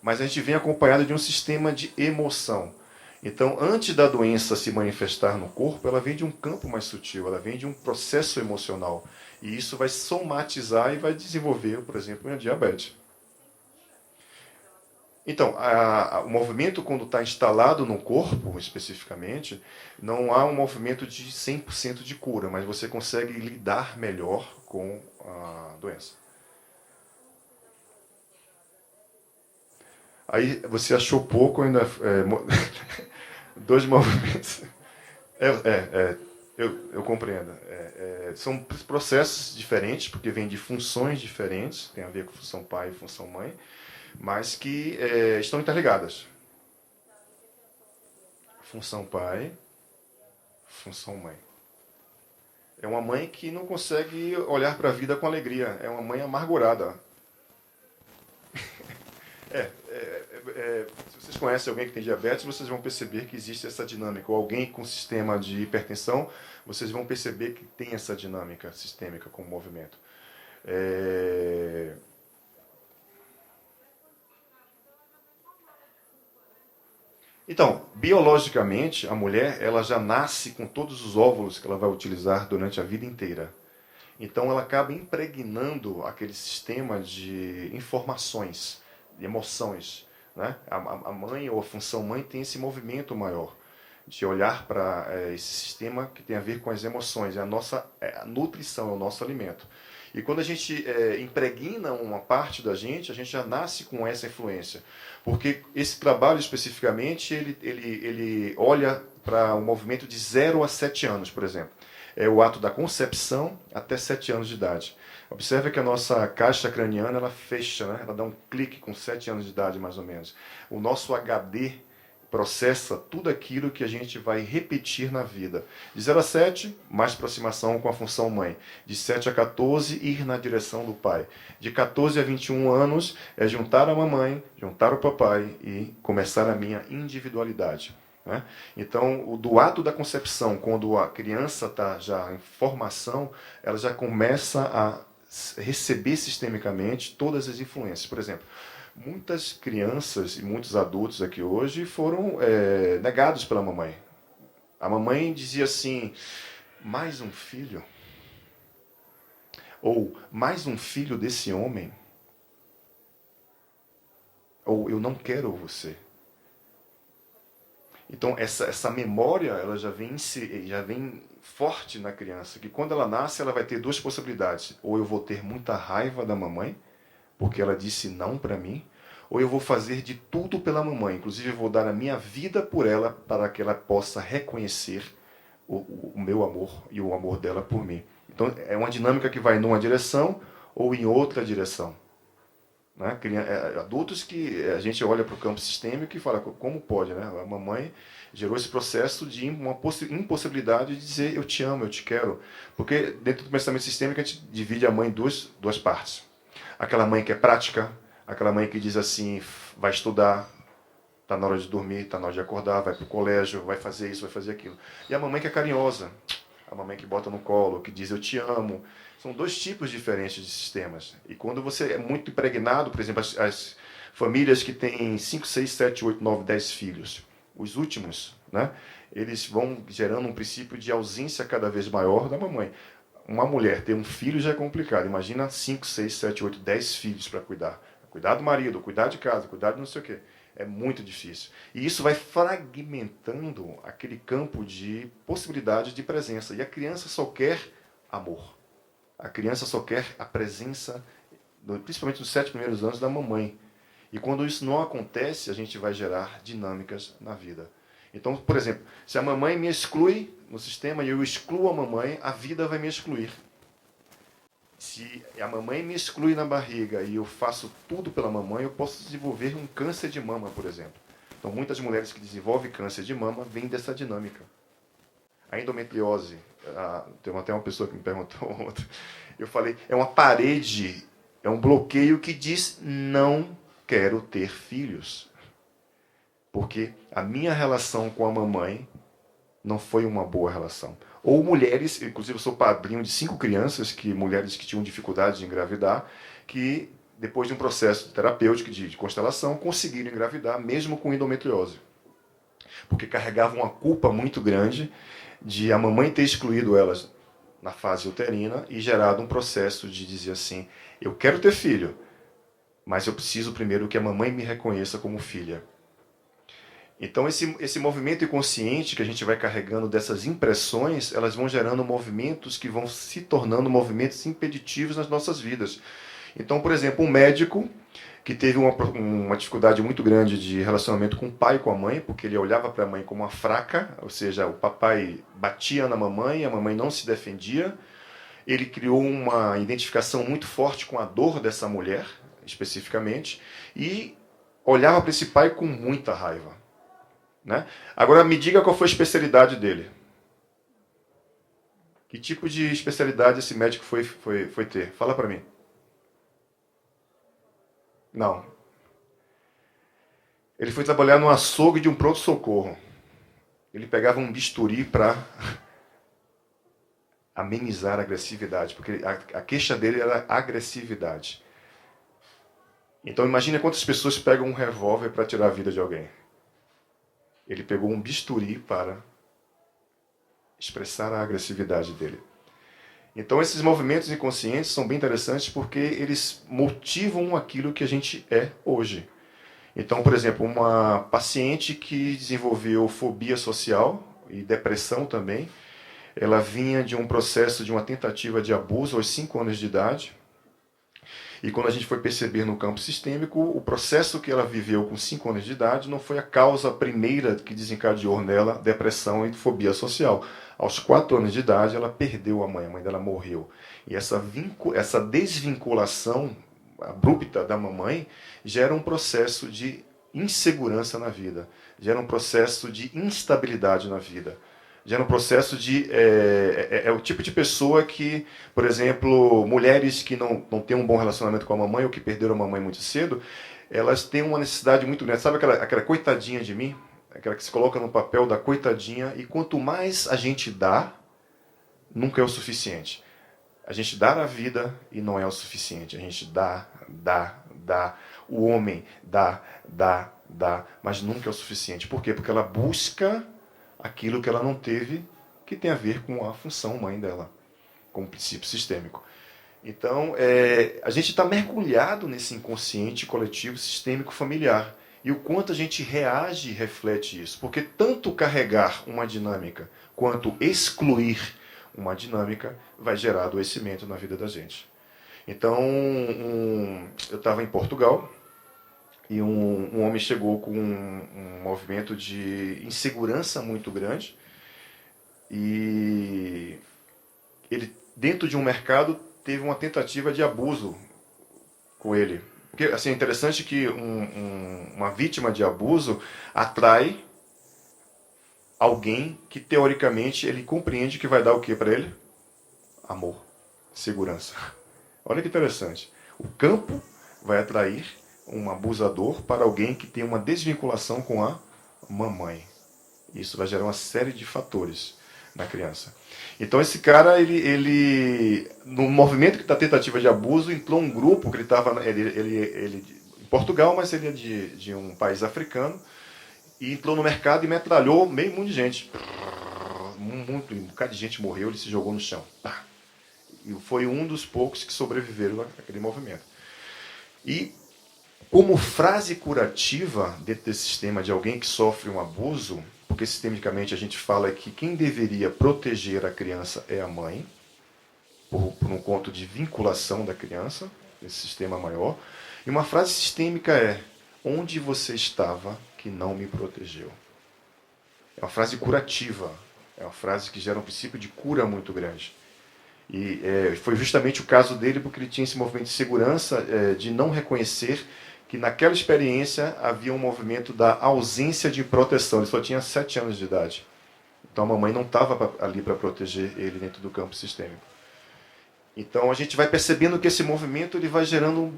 mas a gente vem acompanhado de um sistema de emoção. Então, antes da doença se manifestar no corpo, ela vem de um campo mais sutil, ela vem de um processo emocional. E isso vai somatizar e vai desenvolver, por exemplo, uma diabetes. Então, o movimento, quando está instalado no corpo, especificamente, não há um movimento de 100% de cura, mas você consegue lidar melhor com a doença. Aí você achou pouco ainda. 2 movimentos. Eu compreendo. São processos diferentes, porque vêm de funções diferentes, tem a ver com função pai e função mãe, mas que estão interligadas. Função pai, função mãe. É uma mãe que não consegue olhar para a vida com alegria, é uma mãe amargurada. Se vocês conhecem alguém que tem diabetes, vocês vão perceber que existe essa dinâmica. Ou alguém com sistema de hipertensão, vocês vão perceber que tem essa dinâmica sistêmica com o movimento. Então, biologicamente, a mulher ela já nasce com todos os óvulos que ela vai utilizar durante a vida inteira. Então, ela acaba impregnando aquele sistema de informações, de emoções. Né? A mãe ou a função mãe tem esse movimento maior. de olhar para esse sistema que tem a ver com as emoções, é a nossa a nutrição, é o nosso alimento. E quando a gente impregna uma parte da gente, a gente já nasce com essa influência. Porque esse trabalho especificamente, ele olha para um movimento de 0 a 7 anos, por exemplo. É o ato da concepção até 7 anos de idade. Observe que a nossa caixa craniana ela fecha, né? Ela dá um clique com 7 anos de idade, mais ou menos. O nosso HD processa tudo aquilo que a gente vai repetir na vida. De 0 a 7, mais aproximação com a função mãe. De 7 a 14, ir na direção do pai. De 14 a 21 anos, é juntar a mamãe, juntar o papai e começar a minha individualidade. Né? Então, do ato da concepção, quando a criança está já em formação, ela já começa a receber sistemicamente todas as influências. Por exemplo, muitas crianças e muitos adultos aqui hoje foram negados pela mamãe. A mamãe dizia assim, mais um filho? Ou, mais um filho desse homem? Ou, eu não quero você. Então, essa memória ela já vem forte na criança, que quando ela nasce, ela vai ter duas possibilidades. Ou eu vou ter muita raiva da mamãe, porque ela disse não para mim, ou eu vou fazer de tudo pela mamãe, inclusive eu vou dar a minha vida por ela, para que ela possa reconhecer o meu amor e o amor dela por mim. Então, é uma dinâmica que vai numa direção ou em outra direção. Né? Adultos que a gente olha para o campo sistêmico e fala, como pode, né? A mamãe gerou esse processo de uma impossibilidade de dizer eu te amo, eu te quero. Porque dentro do pensamento sistêmico a gente divide a mãe em duas partes. Aquela mãe que é prática, aquela mãe que diz assim, vai estudar, está na hora de dormir, está na hora de acordar, vai para o colégio, vai fazer isso, vai fazer aquilo. E a mamãe que é carinhosa, a mamãe que bota no colo, que diz eu te amo. São dois tipos diferentes de sistemas. E quando você é muito impregnado, por exemplo, as famílias que têm 5, 6, 7, 8, 9, 10 filhos, os últimos, né, eles vão gerando um princípio de ausência cada vez maior da mamãe. Uma mulher ter um filho já é complicado. Imagina 5, 6, 7, 8, 10 filhos para cuidar. Cuidar do marido, cuidar de casa, cuidar de não sei o quê. É muito difícil. E isso vai fragmentando aquele campo de possibilidades de presença. E a criança só quer amor. A criança só quer a presença, principalmente nos 7 primeiros anos, da mamãe. E quando isso não acontece, a gente vai gerar dinâmicas na vida. Então, por exemplo, se a mamãe me exclui no sistema e eu excluo a mamãe, a vida vai me excluir. Se a mamãe me exclui na barriga e eu faço tudo pela mamãe, eu posso desenvolver um câncer de mama, por exemplo. Então, muitas mulheres que desenvolvem câncer de mama vêm dessa dinâmica. A endometriose, tem até uma pessoa que me perguntou ontem, eu falei, é uma parede, é um bloqueio que diz não quero ter filhos. Porque a minha relação com a mamãe não foi uma boa relação. Ou mulheres, inclusive eu sou padrinho de 5 crianças, mulheres que tinham dificuldade de engravidar, que depois de um processo terapêutico de constelação, conseguiram engravidar, mesmo com endometriose. Porque carregavam uma culpa muito grande de a mamãe ter excluído elas na fase uterina e gerado um processo de dizer assim, eu quero ter filho, mas eu preciso primeiro que a mamãe me reconheça como filha. Então esse movimento inconsciente que a gente vai carregando dessas impressões, elas vão gerando movimentos que vão se tornando movimentos impeditivos nas nossas vidas. Então, por exemplo, um médico que teve uma dificuldade muito grande de relacionamento com o pai e com a mãe, porque ele olhava para a mãe como uma fraca, ou seja, o papai batia na mamãe, a mamãe não se defendia. Ele criou uma identificação muito forte com a dor dessa mulher, especificamente, e olhava para esse pai com muita raiva. Né? Agora, me diga qual foi a especialidade dele. Que tipo de especialidade esse médico foi ter? Fala para mim. Não. Ele foi trabalhar no açougue de um pronto-socorro. Ele pegava um bisturi para amenizar a agressividade, porque a queixa dele era agressividade. Então imagine quantas pessoas pegam um revólver para tirar a vida de alguém. Ele pegou um bisturi para expressar a agressividade dele. Então esses movimentos inconscientes são bem interessantes porque eles motivam aquilo que a gente é hoje. Então, por exemplo, uma paciente que desenvolveu fobia social e depressão também, ela vinha de um processo de uma tentativa de abuso aos 5 anos de idade. E quando a gente foi perceber no campo sistêmico, o processo que ela viveu com 5 anos de idade não foi a causa primeira que desencadeou nela depressão e fobia social. Aos 4 anos de idade, ela perdeu a mãe dela morreu. E essa desvinculação abrupta da mamãe gera um processo de insegurança na vida, gera um processo de instabilidade na vida. Gera um processo de... É o tipo de pessoa que, por exemplo, mulheres que não têm um bom relacionamento com a mamãe ou que perderam a mamãe muito cedo, elas têm uma necessidade muito grande. Sabe aquela coitadinha de mim? Aquela que se coloca no papel da coitadinha, e quanto mais a gente dá, nunca é o suficiente. A gente dá na vida e não é o suficiente. A gente dá. O homem dá, mas nunca é o suficiente. Por quê? Porque ela busca aquilo que ela não teve, que tem a ver com a função mãe dela, com o princípio sistêmico. Então, a gente está mergulhado nesse inconsciente coletivo sistêmico familiar. E o quanto a gente reage e reflete isso. Porque tanto carregar uma dinâmica quanto excluir uma dinâmica vai gerar adoecimento na vida da gente. Então, eu estava em Portugal e um homem chegou com um movimento de insegurança muito grande, e ele, dentro de um mercado, teve uma tentativa de abuso com ele. Porque assim, é interessante que uma vítima de abuso atrai alguém que, teoricamente, ele compreende que vai dar o que para ele? Amor, segurança. Olha que interessante. O campo vai atrair um abusador para alguém que tem uma desvinculação com a mamãe. Isso vai gerar uma série de fatores na criança. Então esse cara, ele no movimento da tentativa de abuso, entrou um grupo que ele estava ele em Portugal, mas ele é de um país africano, e entrou no mercado e metralhou meio mundo de gente. Um bocado de gente morreu, ele se jogou no chão. E foi um dos poucos que sobreviveram àquele movimento. E como frase curativa dentro desse sistema de alguém que sofre um abuso, porque sistemicamente a gente fala que quem deveria proteger a criança é a mãe, por um ponto de vinculação da criança, esse sistema maior. E uma frase sistêmica é: onde você estava que não me protegeu? É uma frase curativa, é uma frase que gera um princípio de cura muito grande. E foi justamente o caso dele, porque ele tinha esse movimento de segurança, de não reconhecer que naquela experiência havia um movimento da ausência de proteção. Ele só tinha 7 anos de idade. Então a mamãe não estava ali para proteger ele dentro do campo sistêmico. Então a gente vai percebendo que esse movimento ele vai gerando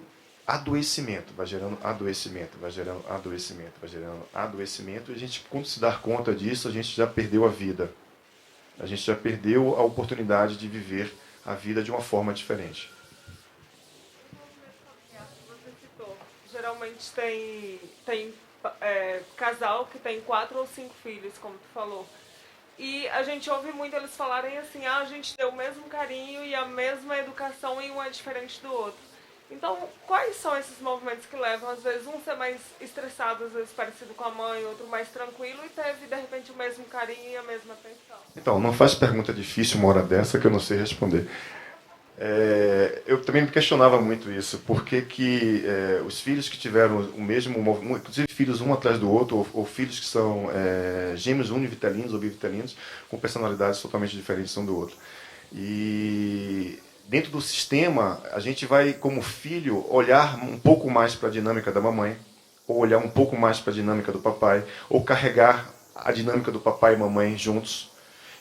adoecimento, vai gerando adoecimento, vai gerando adoecimento, vai gerando adoecimento. E a gente, quando se dá conta disso, a gente já perdeu a vida. A gente já perdeu a oportunidade de viver a vida de uma forma diferente. Você citou, geralmente tem casal que tem 4 ou 5 filhos, como tu falou. E a gente ouve muito eles falarem assim: a gente deu o mesmo carinho e a mesma educação e um é diferente do outro. Então, quais são esses movimentos que levam, às vezes, um ser mais estressado, às vezes parecido com a mãe, outro mais tranquilo, e teve, de repente, o mesmo carinho e a mesma atenção? Então, não faz pergunta difícil uma hora dessa que eu não sei responder. Eu também me questionava muito isso. Por que os filhos que tiveram o mesmo movimento, inclusive filhos um atrás do outro, ou filhos que são gêmeos univitelinos ou bivitelinos, com personalidades totalmente diferentes um do outro. E dentro do sistema, a gente vai, como filho, olhar um pouco mais para a dinâmica da mamãe, ou olhar um pouco mais para a dinâmica do papai, ou carregar a dinâmica do papai e mamãe juntos.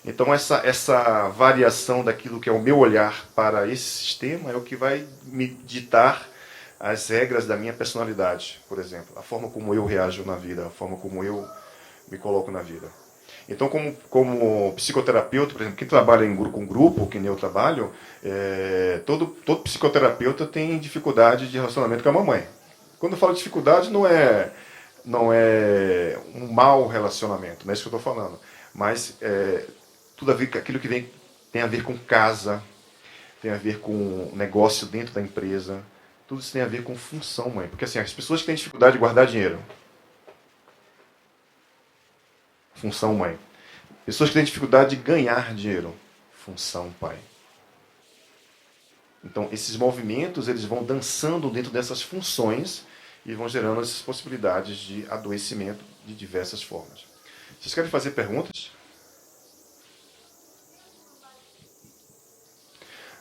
Então essa variação daquilo que é o meu olhar para esse sistema é o que vai me ditar as regras da minha personalidade, por exemplo. A forma como eu reajo na vida, a forma como eu me coloco na vida. Então, como psicoterapeuta, por exemplo, quem trabalha com grupo, que nem eu trabalho, todo psicoterapeuta tem dificuldade de relacionamento com a mamãe. Quando eu falo de dificuldade, não é um mau relacionamento, não é isso que eu estou falando. Mas tudo a ver com aquilo tem a ver com casa, tem a ver com negócio dentro da empresa, Tudo isso tem a ver com função mãe. Porque assim, as pessoas que têm dificuldade de guardar dinheiro, função mãe. Pessoas que têm dificuldade de ganhar dinheiro, função pai. Então, esses movimentos, eles vão dançando dentro dessas funções e vão gerando as possibilidades de adoecimento de diversas formas. Vocês querem fazer perguntas?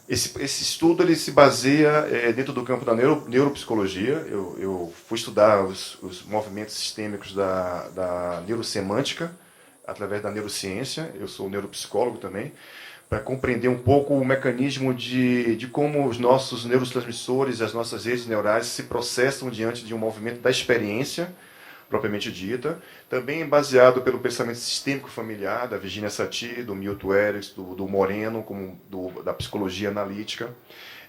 Esse estudo ele se baseia dentro do campo da neuropsicologia. Eu fui estudar os movimentos sistêmicos da neurosemântica através da neurociência. Eu sou neuropsicólogo também, para compreender um pouco o mecanismo de como os nossos neurotransmissores, as nossas redes neurais se processam diante de um movimento da experiência propriamente dita, também baseado pelo pensamento sistêmico familiar, da Virginia Satir, do Milton Erickson, do Moreno, da psicologia analítica.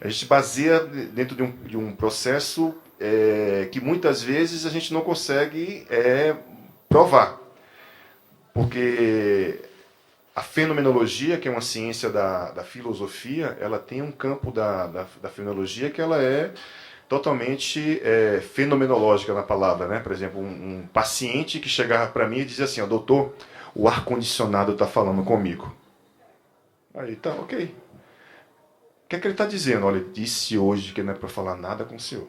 A gente baseia dentro de um processo que muitas vezes a gente não consegue provar, porque a fenomenologia, que é uma ciência da filosofia, ela tem um campo da fenomenologia que ela é totalmente fenomenológica na palavra, né? Por exemplo, um paciente que chegava para mim e dizia assim: doutor, o ar-condicionado está falando comigo. Aí, tá, ok. O que é que ele está dizendo? Olha, ele disse hoje que não é para falar nada com o senhor.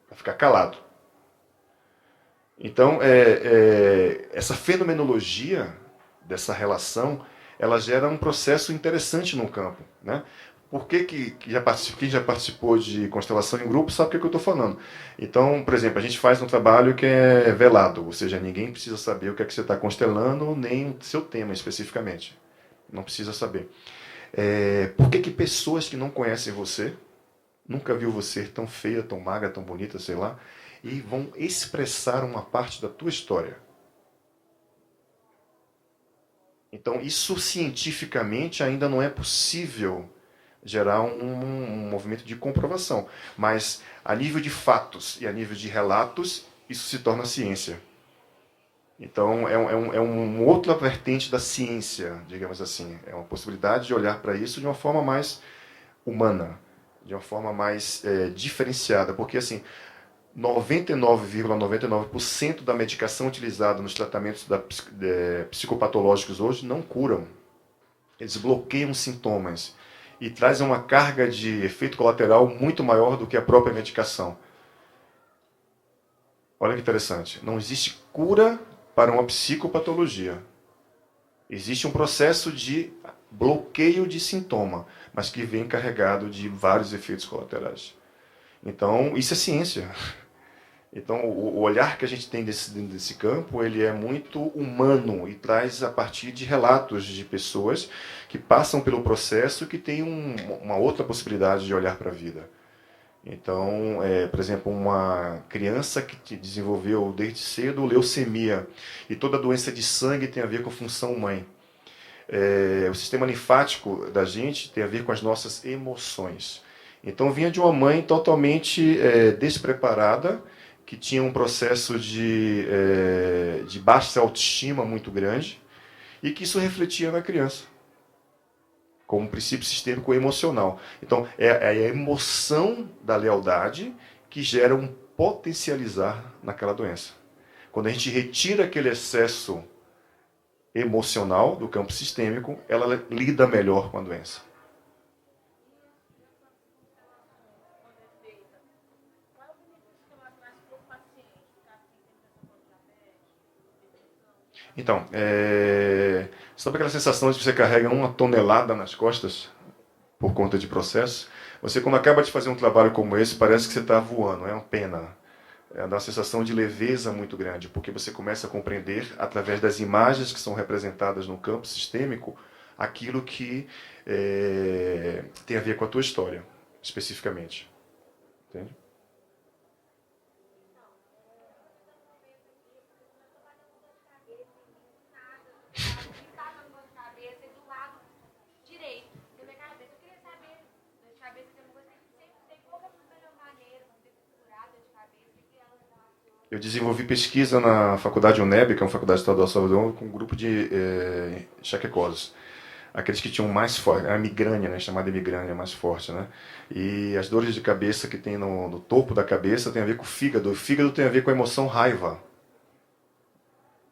Para ficar calado. Então, essa fenomenologia dessa relação, ela gera um processo interessante no campo, né? Por que quem já participou de constelação em grupo sabe o que eu estou falando. Então, por exemplo, a gente faz um trabalho que é velado, ou seja, ninguém precisa saber o que é que você está constelando, nem o seu tema especificamente. Não precisa saber. Por que pessoas que não conhecem você, nunca viu você tão feia, tão magra, tão bonita, sei lá, e vão expressar uma parte da tua história? Então, isso cientificamente ainda não é possível gerar um movimento de comprovação. Mas, a nível de fatos e a nível de relatos, isso se torna ciência. Então, é uma outra vertente da ciência, digamos assim. É uma possibilidade de olhar para isso de uma forma mais humana, de uma forma mais diferenciada. Porque, assim, 99,99% da medicação utilizada nos tratamentos psicopatológicos hoje não curam. Eles bloqueiam sintomas e trazem uma carga de efeito colateral muito maior do que a própria medicação. Olha que interessante. Não existe cura para uma psicopatologia. Existe um processo de bloqueio de sintoma, mas que vem carregado de vários efeitos colaterais. Então, isso é ciência. Então, o olhar que a gente tem desse campo, ele é muito humano e traz a partir de relatos de pessoas que passam pelo processo, que têm uma outra possibilidade de olhar para a vida. Então, por exemplo, uma criança que desenvolveu desde cedo leucemia, e toda doença de sangue tem a ver com função mãe. O sistema linfático da gente tem a ver com as nossas emoções. Então, vinha de uma mãe totalmente despreparada, que tinha um processo de baixa autoestima muito grande, e que isso refletia na criança, como um princípio sistêmico emocional. Então, é a emoção da lealdade que gera um potencializar naquela doença. Quando a gente retira aquele excesso emocional do campo sistêmico, ela lida melhor com a doença. Então, sabe aquela sensação de que você carrega 1 tonelada nas costas por conta de processo? Você, quando acaba de fazer um trabalho como esse, parece que você está voando, é uma pena. Dá uma sensação de leveza muito grande, porque você começa a compreender, através das imagens que são representadas no campo sistêmico, aquilo que tem a ver com a tua história, especificamente. Entende? Eu desenvolvi pesquisa na faculdade UNEB, que é uma faculdade estadual de Salvador, com um grupo de enxaquecoses. aqueles que tinham mais forte, a migrânia, né, chamada migrânia mais forte, né? E as dores de cabeça que tem no topo da cabeça tem a ver com o fígado. O fígado tem a ver com a emoção raiva,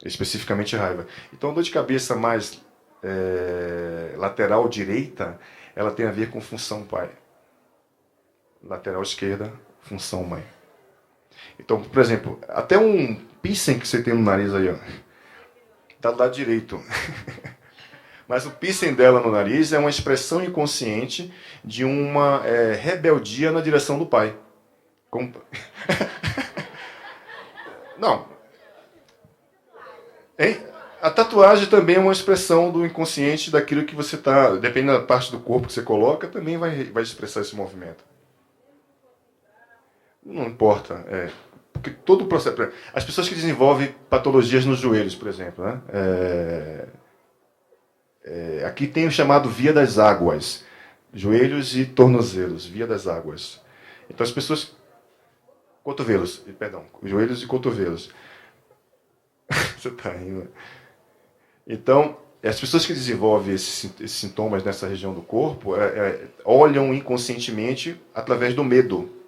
especificamente raiva. Então, a dor de cabeça mais lateral direita, ela tem a ver com função pai. Lateral esquerda, função mãe. Então, por exemplo, até um piercing que você tem no nariz aí, ó, tá do lado direito. Mas o piercing dela no nariz é uma expressão inconsciente de uma rebeldia na direção do pai. Como... Não. Hein? A tatuagem também é uma expressão do inconsciente daquilo que você está... Dependendo da parte do corpo que você coloca, também vai expressar esse movimento. Não importa. Porque todo o processo... As pessoas que desenvolvem patologias nos joelhos, por exemplo, né? Aqui tem o chamado via das águas. Joelhos e tornozelos, via das águas. Então as pessoas... Cotovelos, perdão. Joelhos e cotovelos. Você está rindo. Então, as pessoas que desenvolvem esses sintomas nessa região do corpo olham inconscientemente através do medo.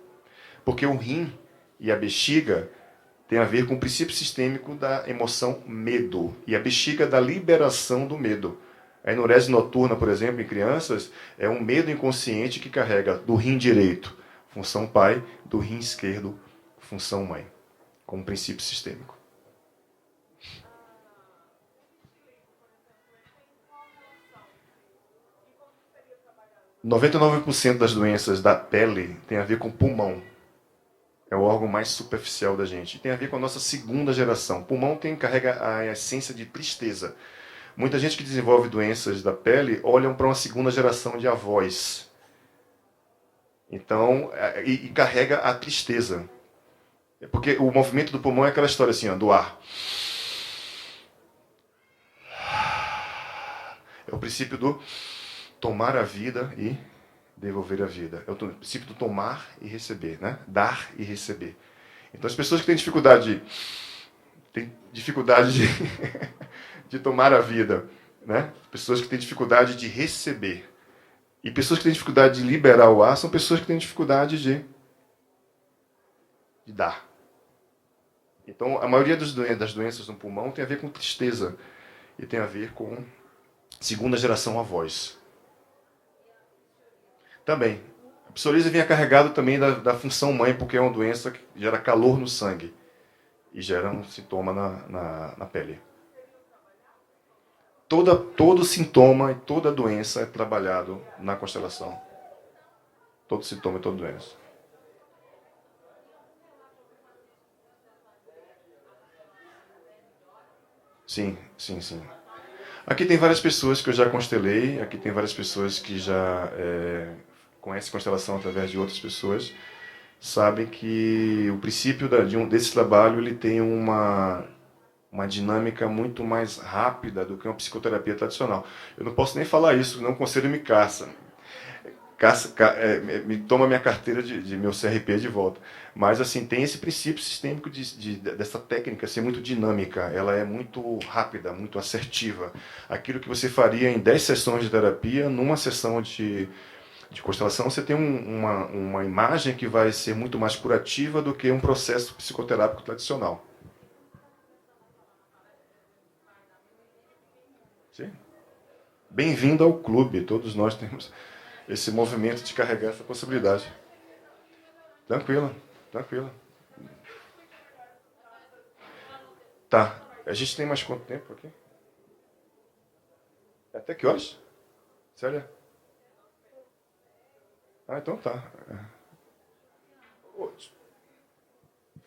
Porque o rim e a bexiga têm a ver com o princípio sistêmico da emoção medo. E a bexiga da liberação do medo. A enurese noturna, por exemplo, em crianças, é um medo inconsciente que carrega do rim direito, função pai, do rim esquerdo, função mãe, como princípio sistêmico. – 99% das doenças da pele tem a ver com pulmão. É o órgão mais superficial da gente. Tem a ver com a nossa segunda geração. O pulmão carrega a essência de tristeza. Muita gente que desenvolve doenças da pele olham para uma segunda geração de avós. Então, e carrega a tristeza. Porque o movimento do pulmão é aquela história assim, ó, do ar. É o princípio do tomar a vida e devolver a vida. É o princípio do tomar e receber, né? Dar e receber. Então as pessoas que têm dificuldade de tomar a vida, né? Pessoas que têm dificuldade de receber. E pessoas que têm dificuldade de liberar o ar são pessoas que têm dificuldade de dar. Então a maioria das doenças no pulmão tem a ver com tristeza e tem a ver com segunda geração avós. Também. A psoríase vinha carregado também da função mãe, porque é uma doença que gera calor no sangue e gera um sintoma na pele. Todo sintoma e toda doença é trabalhado na constelação. Todo sintoma e toda doença. Sim. Aqui tem várias pessoas que eu já constelei, aqui tem várias pessoas que já conhecem constelação através de outras pessoas, sabem que o princípio desse trabalho ele tem uma dinâmica muito mais rápida do que uma psicoterapia tradicional. Eu não posso nem falar isso, senão o conselho me caça. Me toma minha carteira de meu CRP de volta. Mas assim, tem esse princípio sistêmico dessa técnica ser muito dinâmica. Ela é muito rápida, muito assertiva. Aquilo que você faria em 10 sessões de terapia, numa sessão de constelação, você tem uma imagem que vai ser muito mais curativa do que um processo psicoterápico tradicional. Sim? Bem-vindo ao clube. Todos nós temos esse movimento de carregar essa possibilidade. Tranquilo. Tá. A gente tem mais quanto tempo aqui? Até que horas? Sério? Ah, então tá.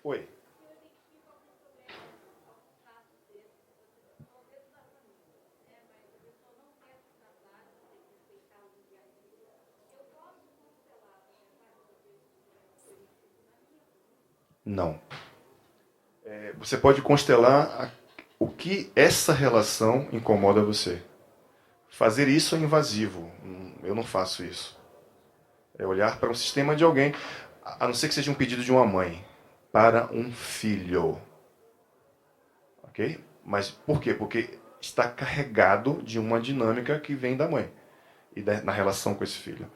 Foi. Não. Você pode constelar o que essa relação incomoda você. Fazer isso é invasivo. Eu não faço isso. É olhar para um sistema de alguém, a não ser que seja um pedido de uma mãe, para um filho. Ok? Mas por quê? Porque está carregado de uma dinâmica que vem da mãe e na relação com esse filho.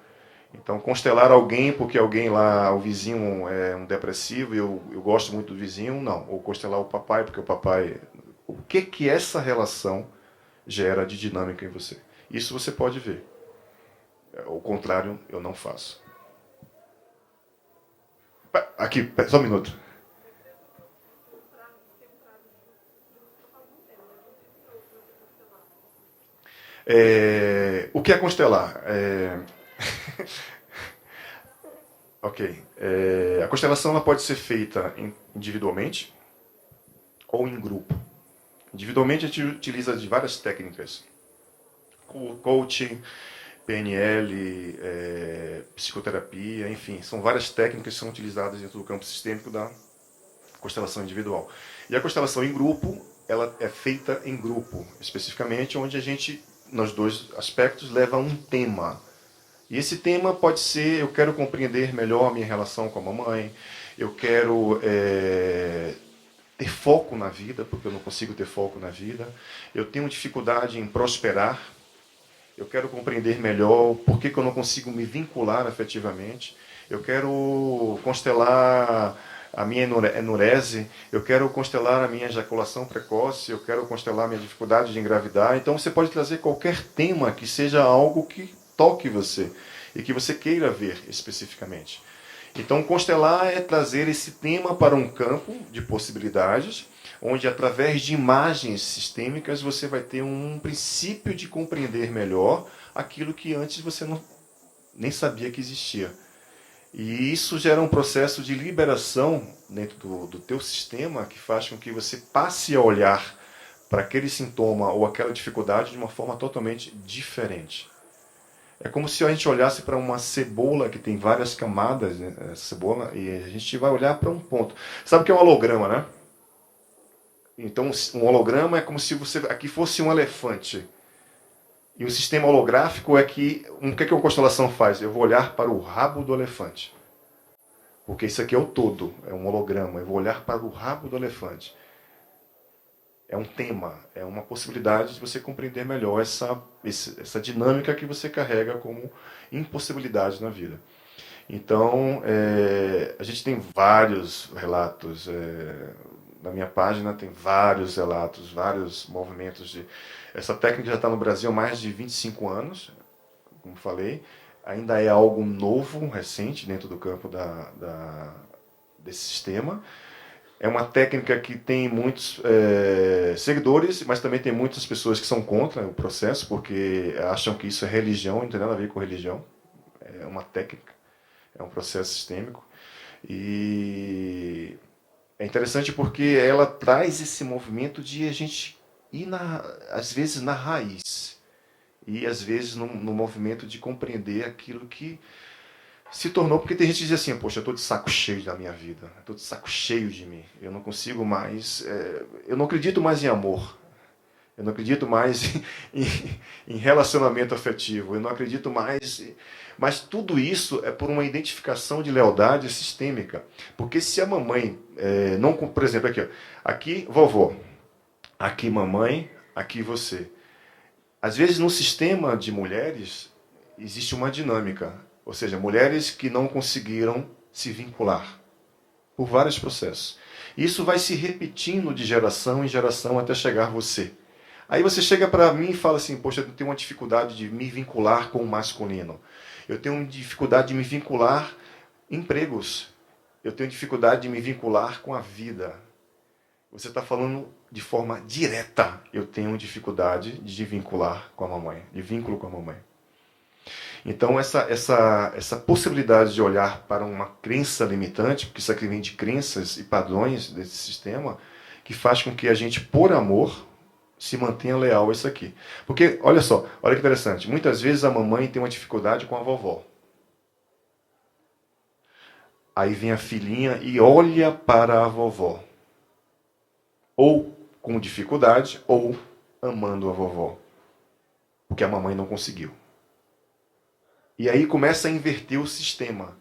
Então, constelar alguém porque alguém lá, o vizinho é um depressivo e eu gosto muito do vizinho, não. Ou constelar o papai porque o papai... O que essa relação gera de dinâmica em você? Isso você pode ver. O contrário, eu não faço. Aqui, só um minuto. O que é constelar? Ok. A constelação ela pode ser feita individualmente ou em grupo. Individualmente a gente utiliza de várias técnicas. Coaching, PNL, psicoterapia, enfim, são várias técnicas que são utilizadas dentro do campo sistêmico da constelação individual. E a constelação em grupo, ela é feita em grupo, especificamente onde a gente, nos dois aspectos, leva um tema. E esse tema pode ser, eu quero compreender melhor a minha relação com a mamãe, eu quero ter foco na vida, porque eu não consigo ter foco na vida, eu tenho dificuldade em prosperar, eu quero compreender melhor por que eu não consigo me vincular afetivamente, eu quero constelar a minha enurese, eu quero constelar a minha ejaculação precoce, eu quero constelar a minha dificuldade de engravidar. Então você pode trazer qualquer tema que seja algo que toque você e que você queira ver especificamente. Então constelar é trazer esse tema para um campo de possibilidades, onde através de imagens sistêmicas você vai ter um princípio de compreender melhor aquilo que antes você nem sabia que existia. E isso gera um processo de liberação dentro do teu sistema que faz com que você passe a olhar para aquele sintoma ou aquela dificuldade de uma forma totalmente diferente. É como se a gente olhasse para uma cebola que tem várias camadas, né, cebola, e a gente vai olhar para um ponto. Sabe o que é um holograma, né? Então, um holograma é como se você aqui fosse um elefante. E o sistema holográfico é que... O que a constelação faz? Eu vou olhar para o rabo do elefante. Porque isso aqui é o todo, é um holograma. Eu vou olhar para o rabo do elefante. É um tema, é uma possibilidade de você compreender melhor essa dinâmica que você carrega como impossibilidade na vida. Então, a gente tem vários relatos... Na minha página tem vários relatos, vários movimentos. Essa técnica já está no Brasil há mais de 25 anos, como falei. Ainda é algo novo, recente, dentro do campo desse sistema. É uma técnica que tem muitos seguidores, mas também tem muitas pessoas que são contra o processo, porque acham que isso é religião, não tem nada a ver com religião. É uma técnica, é um processo sistêmico. E... é interessante porque ela traz esse movimento de a gente ir, às vezes, na raiz. E, às vezes, no movimento de compreender aquilo que se tornou... Porque tem gente que diz assim, poxa, eu estou de saco cheio da minha vida. Eu estou de saco cheio de mim. Eu não consigo mais... eu não acredito mais em amor. Eu não acredito mais em relacionamento afetivo. Eu não acredito mais... Mas tudo isso é por uma identificação de lealdade sistêmica. Porque se a mamãe... não, por exemplo, aqui, ó, aqui vovó, aqui mamãe, aqui você. Às vezes no sistema de mulheres existe uma dinâmica. Ou seja, mulheres que não conseguiram se vincular por vários processos. Isso vai se repetindo de geração em geração até chegar você. Aí você chega para mim e fala assim, poxa, eu tenho uma dificuldade de me vincular com o masculino. Eu tenho dificuldade de me vincular em empregos. Eu tenho dificuldade de me vincular com a vida. Você está falando de forma direta. Eu tenho dificuldade de vincular com a mamãe, de vínculo com a mamãe. Então, essa possibilidade de olhar para uma crença limitante, porque isso aqui vem de crenças e padrões desse sistema, que faz com que a gente, por amor, se mantenha leal a isso aqui. Porque, olha só, olha que interessante, muitas vezes a mamãe tem uma dificuldade com a vovó. Aí vem a filhinha e olha para a vovó. Ou com dificuldade, ou amando a vovó. Porque a mamãe não conseguiu. E aí começa a inverter o sistema.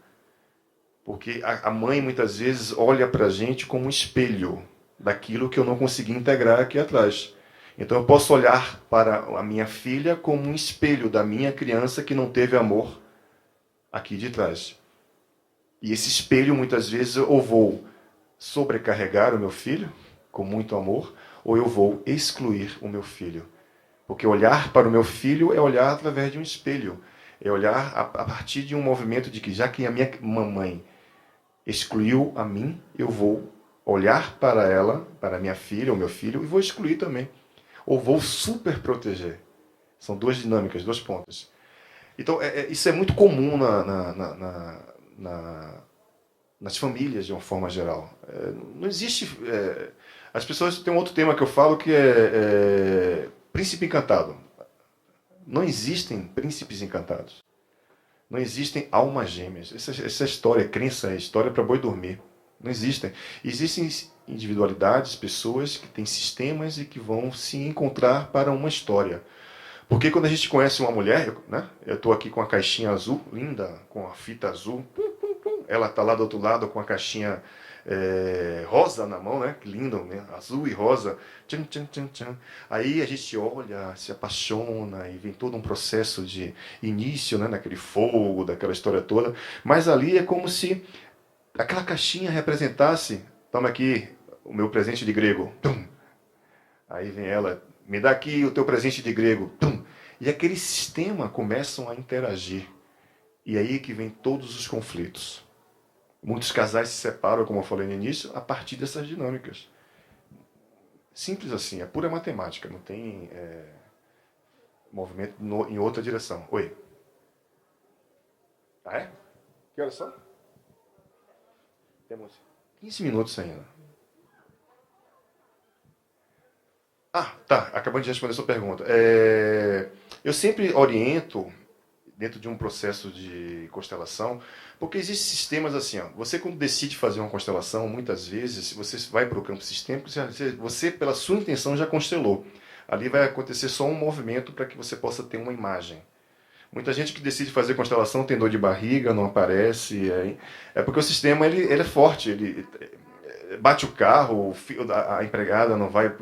Porque a mãe muitas vezes olha para a gente como um espelho daquilo que eu não consegui integrar aqui atrás. Então eu posso olhar para a minha filha como um espelho da minha criança que não teve amor aqui de trás. E esse espelho, muitas vezes, eu vou sobrecarregar o meu filho com muito amor, ou eu vou excluir o meu filho. Porque olhar para o meu filho é olhar através de um espelho. É olhar a partir de um movimento de que, já que a minha mamãe excluiu a mim, eu vou olhar para ela, para a minha filha ou meu filho, e vou excluir também. Ou vou super proteger. São duas dinâmicas, dois pontos. Então, isso é muito comum nas famílias, de uma forma geral. Não existe... as pessoas... Tem um outro tema que eu falo que é príncipe encantado. Não existem príncipes encantados. Não existem almas gêmeas. Essa história, crença, é história para boi dormir. Não existem. Existem individualidades, pessoas que têm sistemas e que vão se encontrar para uma história. Porque quando a gente conhece uma mulher, né? Eu estou aqui com a caixinha azul, linda, com a fita azul. Ela está lá do outro lado com a caixinha rosa na mão, né? Que linda, né? Azul e rosa. Tchan, tchan, tchan, tchan. Aí a gente olha, se apaixona e vem todo um processo de início, né? Naquele fogo, daquela história toda. Mas ali é como se aquela caixinha representasse, toma aqui o meu presente de grego. Tum. Aí vem ela, me dá aqui o teu presente de grego. Tum. E aquele sistema começam a interagir. E aí que vem todos os conflitos. Muitos casais se separam, como eu falei no início, a partir dessas dinâmicas. Simples assim, é pura matemática, não tem movimento em outra direção. Oi? Ah, é? Que horas são? Temos 15 minutos ainda. Ah, tá. Acabando de responder a sua pergunta. Eu sempre oriento, dentro de um processo de constelação, porque existem sistemas assim. Ó, você, quando decide fazer uma constelação, muitas vezes, se você vai para o campo sistêmico, você, pela sua intenção, já constelou. Ali vai acontecer só um movimento para que você possa ter uma imagem. Muita gente que decide fazer constelação tem dor de barriga, não aparece. É porque o sistema ele é forte. Ele bate o carro, a empregada não vai,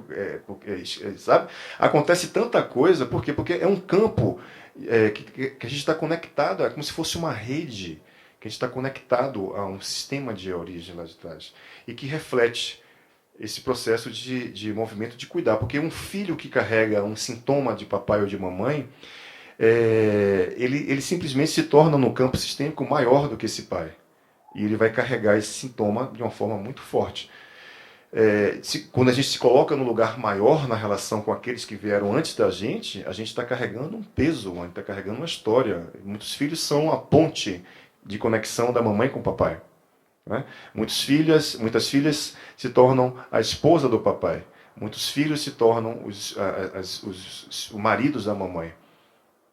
sabe? Acontece tanta coisa, por quê? Porque é um campo que a gente está conectado, é como se fosse uma rede, que a gente está conectado a um sistema de origem lá de trás, e que reflete esse processo de movimento de cuidar. Porque um filho que carrega um sintoma de papai ou de mamãe, ele simplesmente se torna no campo sistêmico maior do que esse pai. E ele vai carregar esse sintoma de uma forma muito forte. Quando a gente se coloca no lugar maior na relação com aqueles que vieram antes da gente está carregando um peso, a gente está carregando uma história. Muitos filhos são a ponte de conexão da mamãe com o papai. Né? Muitas filhas se tornam a esposa do papai. Muitos filhos se tornam os maridos da mamãe.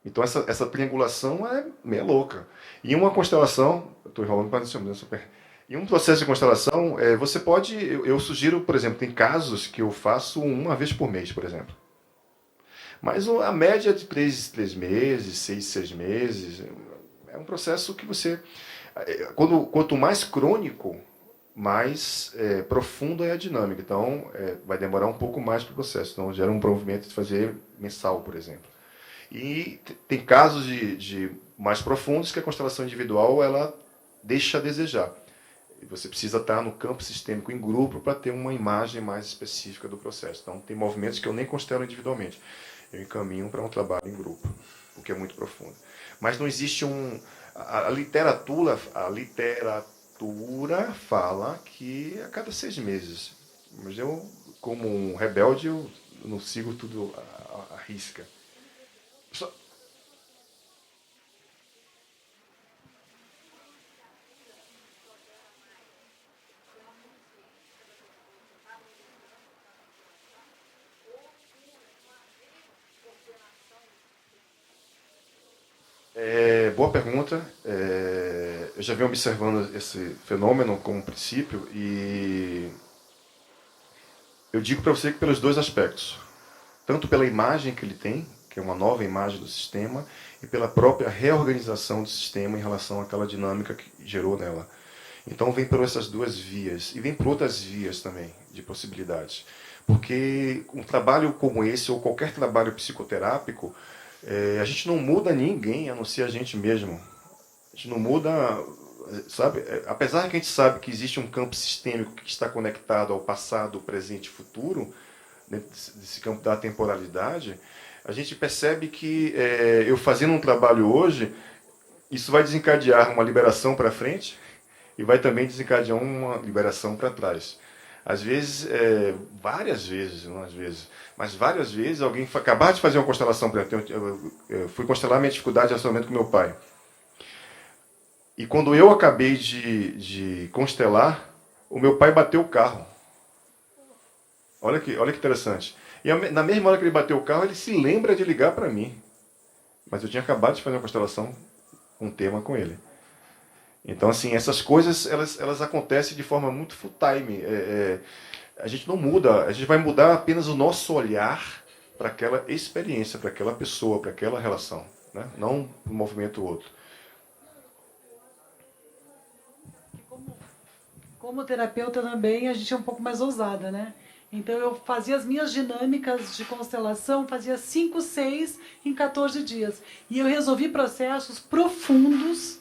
Então essa triangulação é meio louca. E uma constelação, estou enrolando para não super. Em um processo de constelação, você pode, eu sugiro, por exemplo, tem casos que eu faço uma vez por mês, por exemplo. Mas a média de 3 meses, 6 meses, é um processo que você, quanto mais crônico, mais profundo é a dinâmica. Então, vai demorar um pouco mais para o processo. Então, gera um movimento de fazer mensal, por exemplo. E tem casos de mais profundos que a constelação individual ela deixa a desejar. E você precisa estar no campo sistêmico em grupo para ter uma imagem mais específica do processo. Então, tem movimentos que eu nem constelo individualmente. Eu encaminho para um trabalho em grupo, o que é muito profundo. Mas não existe a literatura fala que a cada 6 meses. Mas eu, como um rebelde, eu não sigo tudo à risca. Boa pergunta. Eu já venho observando esse fenômeno como princípio e eu digo para você que pelos dois aspectos. Tanto pela imagem que ele tem, que é uma nova imagem do sistema, e pela própria reorganização do sistema em relação àquela dinâmica que gerou nela. Então vem por essas duas vias, e vem por outras vias também, de possibilidades. Porque um trabalho como esse, ou qualquer trabalho psicoterápico, a gente não muda ninguém, a não ser a gente mesmo. A gente não muda, sabe? Apesar que a gente sabe que existe um campo sistêmico que está conectado ao passado, presente e futuro, dentro desse campo da temporalidade, a gente percebe que eu fazendo um trabalho hoje, isso vai desencadear uma liberação para frente e vai também desencadear uma liberação para trás. Às vezes, várias vezes, não às vezes, mas várias vezes, alguém acabar de fazer uma constelação, por exemplo, eu fui constelar minha dificuldade de relacionamento com meu pai. E quando eu acabei de constelar, o meu pai bateu o carro. Olha que interessante. E na mesma hora que ele bateu o carro, ele se lembra de ligar para mim. Mas eu tinha acabado de fazer uma constelação, um tema com ele. Então, assim, essas coisas, elas acontecem de forma muito full time. A gente não muda, a gente vai mudar apenas o nosso olhar para aquela experiência, para aquela pessoa, para aquela relação. Né? Não para um movimento ou outro. Como terapeuta também, a gente é um pouco mais ousada, né? Então, eu fazia as minhas dinâmicas de constelação, fazia 5, 6 em 14 dias. E eu resolvi processos profundos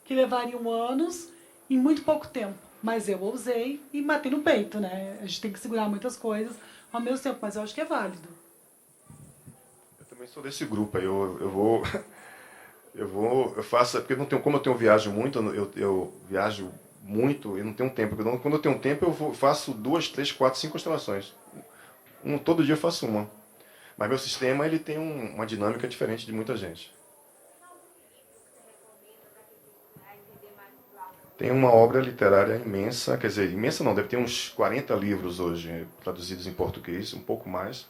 que levariam anos em muito pouco tempo. Mas eu ousei e matei no peito, né? A gente tem que segurar muitas coisas ao mesmo tempo, mas eu acho que é válido. Eu também sou desse grupo. Eu faço, porque não tenho, como eu tenho viagem muito, eu viajo muito e não tenho tempo. Quando eu tenho tempo, faço 2, 3, 4, 5 constelações. Todo dia eu faço uma. Mas meu sistema ele tem uma dinâmica diferente de muita gente. Tem uma obra literária imensa, quer dizer, imensa não, deve ter uns 40 livros hoje, traduzidos em português, um pouco mais,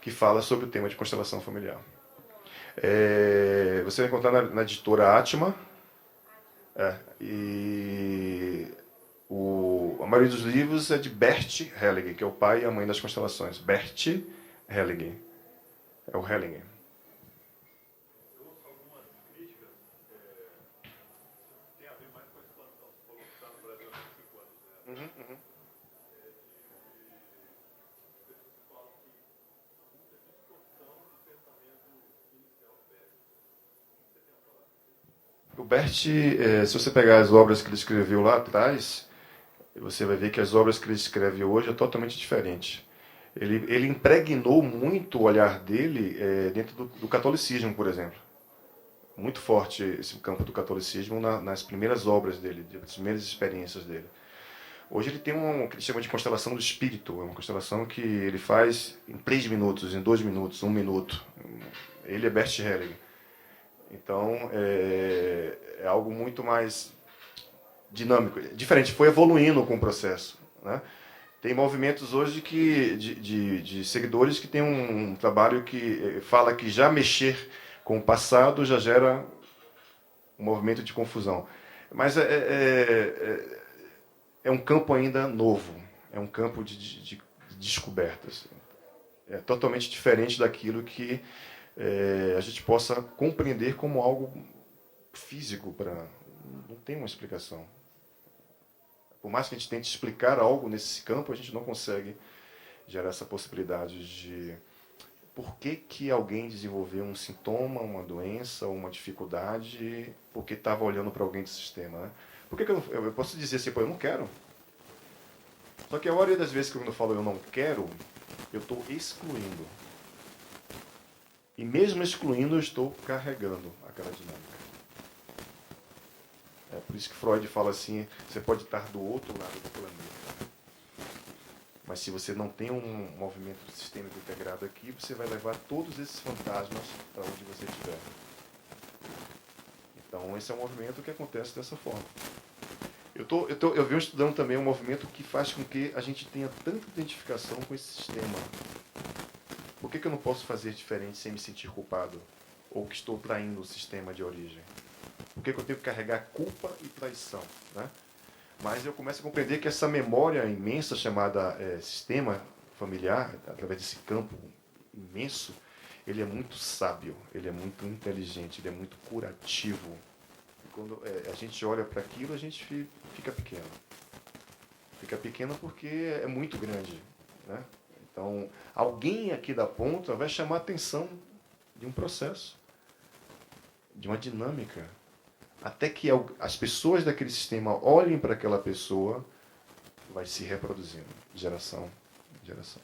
que fala sobre o tema de constelação familiar. Você vai encontrar na editora Atma, e a maioria dos livros é de Bert Hellinger, que é o pai e a mãe das constelações. Bert Hellinger. É o Hellinger. O Bert, se você pegar as obras que ele escreveu lá atrás, você vai ver que as obras que ele escreve hoje é totalmente diferente. Ele impregnou muito o olhar dele dentro do catolicismo, por exemplo. Muito forte esse campo do catolicismo nas primeiras obras dele, nas primeiras experiências dele. Hoje ele tem o que ele chama de constelação do espírito. É uma constelação que ele faz em 3 minutos, em 2 minutos, 1 minuto. Ele é Bert Hellinger. Então, é algo muito mais dinâmico. Diferente, foi evoluindo com o processo. Né? Tem movimentos hoje de seguidores que têm um trabalho que fala que já mexer com o passado já gera um movimento de confusão. Mas é um campo ainda novo, é um campo de descobertas. É totalmente diferente daquilo que a gente possa compreender como algo físico. Não tem uma explicação. Por mais que a gente tente explicar algo nesse campo, a gente não consegue gerar essa possibilidade de por que alguém desenvolveu um sintoma, uma doença, uma dificuldade, porque estava olhando para alguém do sistema. Né? Por que eu posso dizer assim, eu não quero. Só que a maioria das vezes que eu falo eu não quero, eu estou excluindo. E mesmo excluindo, eu estou carregando aquela dinâmica. É por isso que Freud fala assim, você pode estar do outro lado do planeta. Mas se você não tem um movimento sistêmico integrado aqui, você vai levar todos esses fantasmas para onde você estiver. Então esse é um movimento que acontece dessa forma. Eu venho estudando também um movimento que faz com que a gente tenha tanta identificação com esse sistema. Por que eu não posso fazer diferente sem me sentir culpado? Ou que estou traindo o sistema de origem? Por que eu tenho que carregar culpa e traição? Né? Mas eu começo a compreender que essa memória imensa chamada sistema familiar, através desse campo imenso, ele é muito sábio, ele é muito inteligente, ele é muito curativo. E quando a gente olha para aquilo, a gente fica pequeno. Fica pequeno porque é muito grande. Né? Então, alguém aqui da ponta vai chamar a atenção de um processo, de uma dinâmica, até que as pessoas daquele sistema olhem para aquela pessoa, vai se reproduzindo, geração em geração.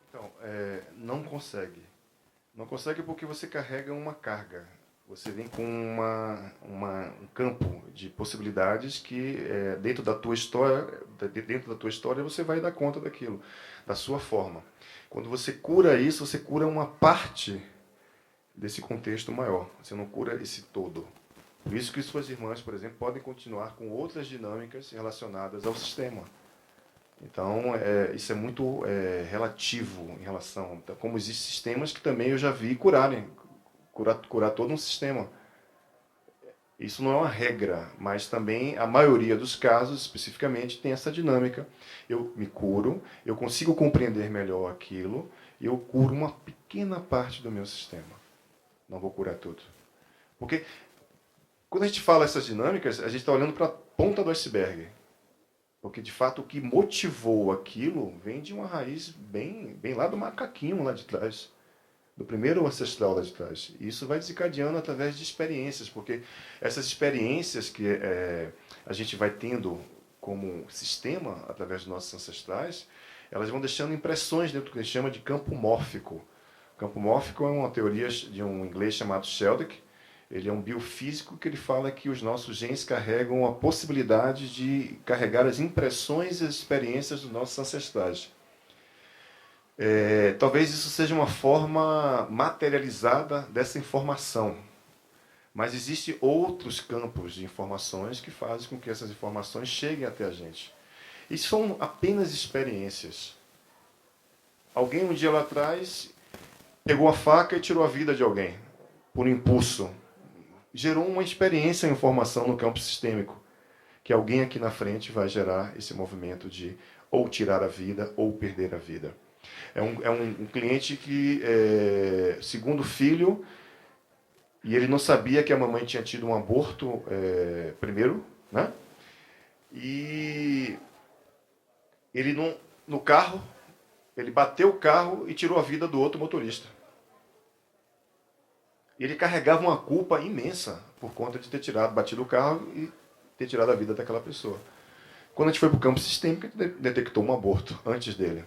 Então, não consegue. Não consegue porque você carrega uma carga. Você vem com um campo de possibilidades que dentro da tua história você vai dar conta daquilo, da sua forma. Quando você cura isso, você cura uma parte desse contexto maior. Você não cura esse todo. Por isso que suas irmãs, por exemplo, podem continuar com outras dinâmicas relacionadas ao sistema. Então, isso é muito relativo em relação... Então, como existem sistemas que também eu já vi curar todo um sistema. Isso não é uma regra, mas também a maioria dos casos, especificamente, tem essa dinâmica. Eu me curo, eu consigo compreender melhor aquilo, e eu curo uma pequena parte do meu sistema. Não vou curar tudo. Porque, quando a gente fala essas dinâmicas, a gente está olhando para a ponta do iceberg. Porque, de fato, o que motivou aquilo vem de uma raiz bem lá do macaquinho lá de trás, do primeiro ancestral lá de trás. E isso vai desencadeando através de experiências, porque essas experiências que a gente vai tendo como sistema, através dos nossos ancestrais, elas vão deixando impressões dentro do que a gente chama de campo mórfico. O campo mórfico é uma teoria de um inglês chamado Sheldrick. Ele é um biofísico que ele fala que os nossos genes carregam a possibilidade de carregar as impressões e as experiências dos nossos ancestrais. Talvez isso seja uma forma materializada dessa informação. Mas existem outros campos de informações que fazem com que essas informações cheguem até a gente. E são apenas experiências. Alguém um dia lá atrás pegou a faca e tirou a vida de alguém, por impulso. Gerou uma experiência, uma informação no campo sistêmico, que alguém aqui na frente vai gerar esse movimento de ou tirar a vida ou perder a vida. É um cliente que, segundo filho, e ele não sabia que a mamãe tinha tido um aborto primeiro, né? E ele no carro, ele bateu o carro e tirou a vida do outro motorista. Ele carregava uma culpa imensa por conta de ter batido o carro e ter tirado a vida daquela pessoa. Quando a gente foi para o campo sistêmico, ele detectou um aborto antes dele.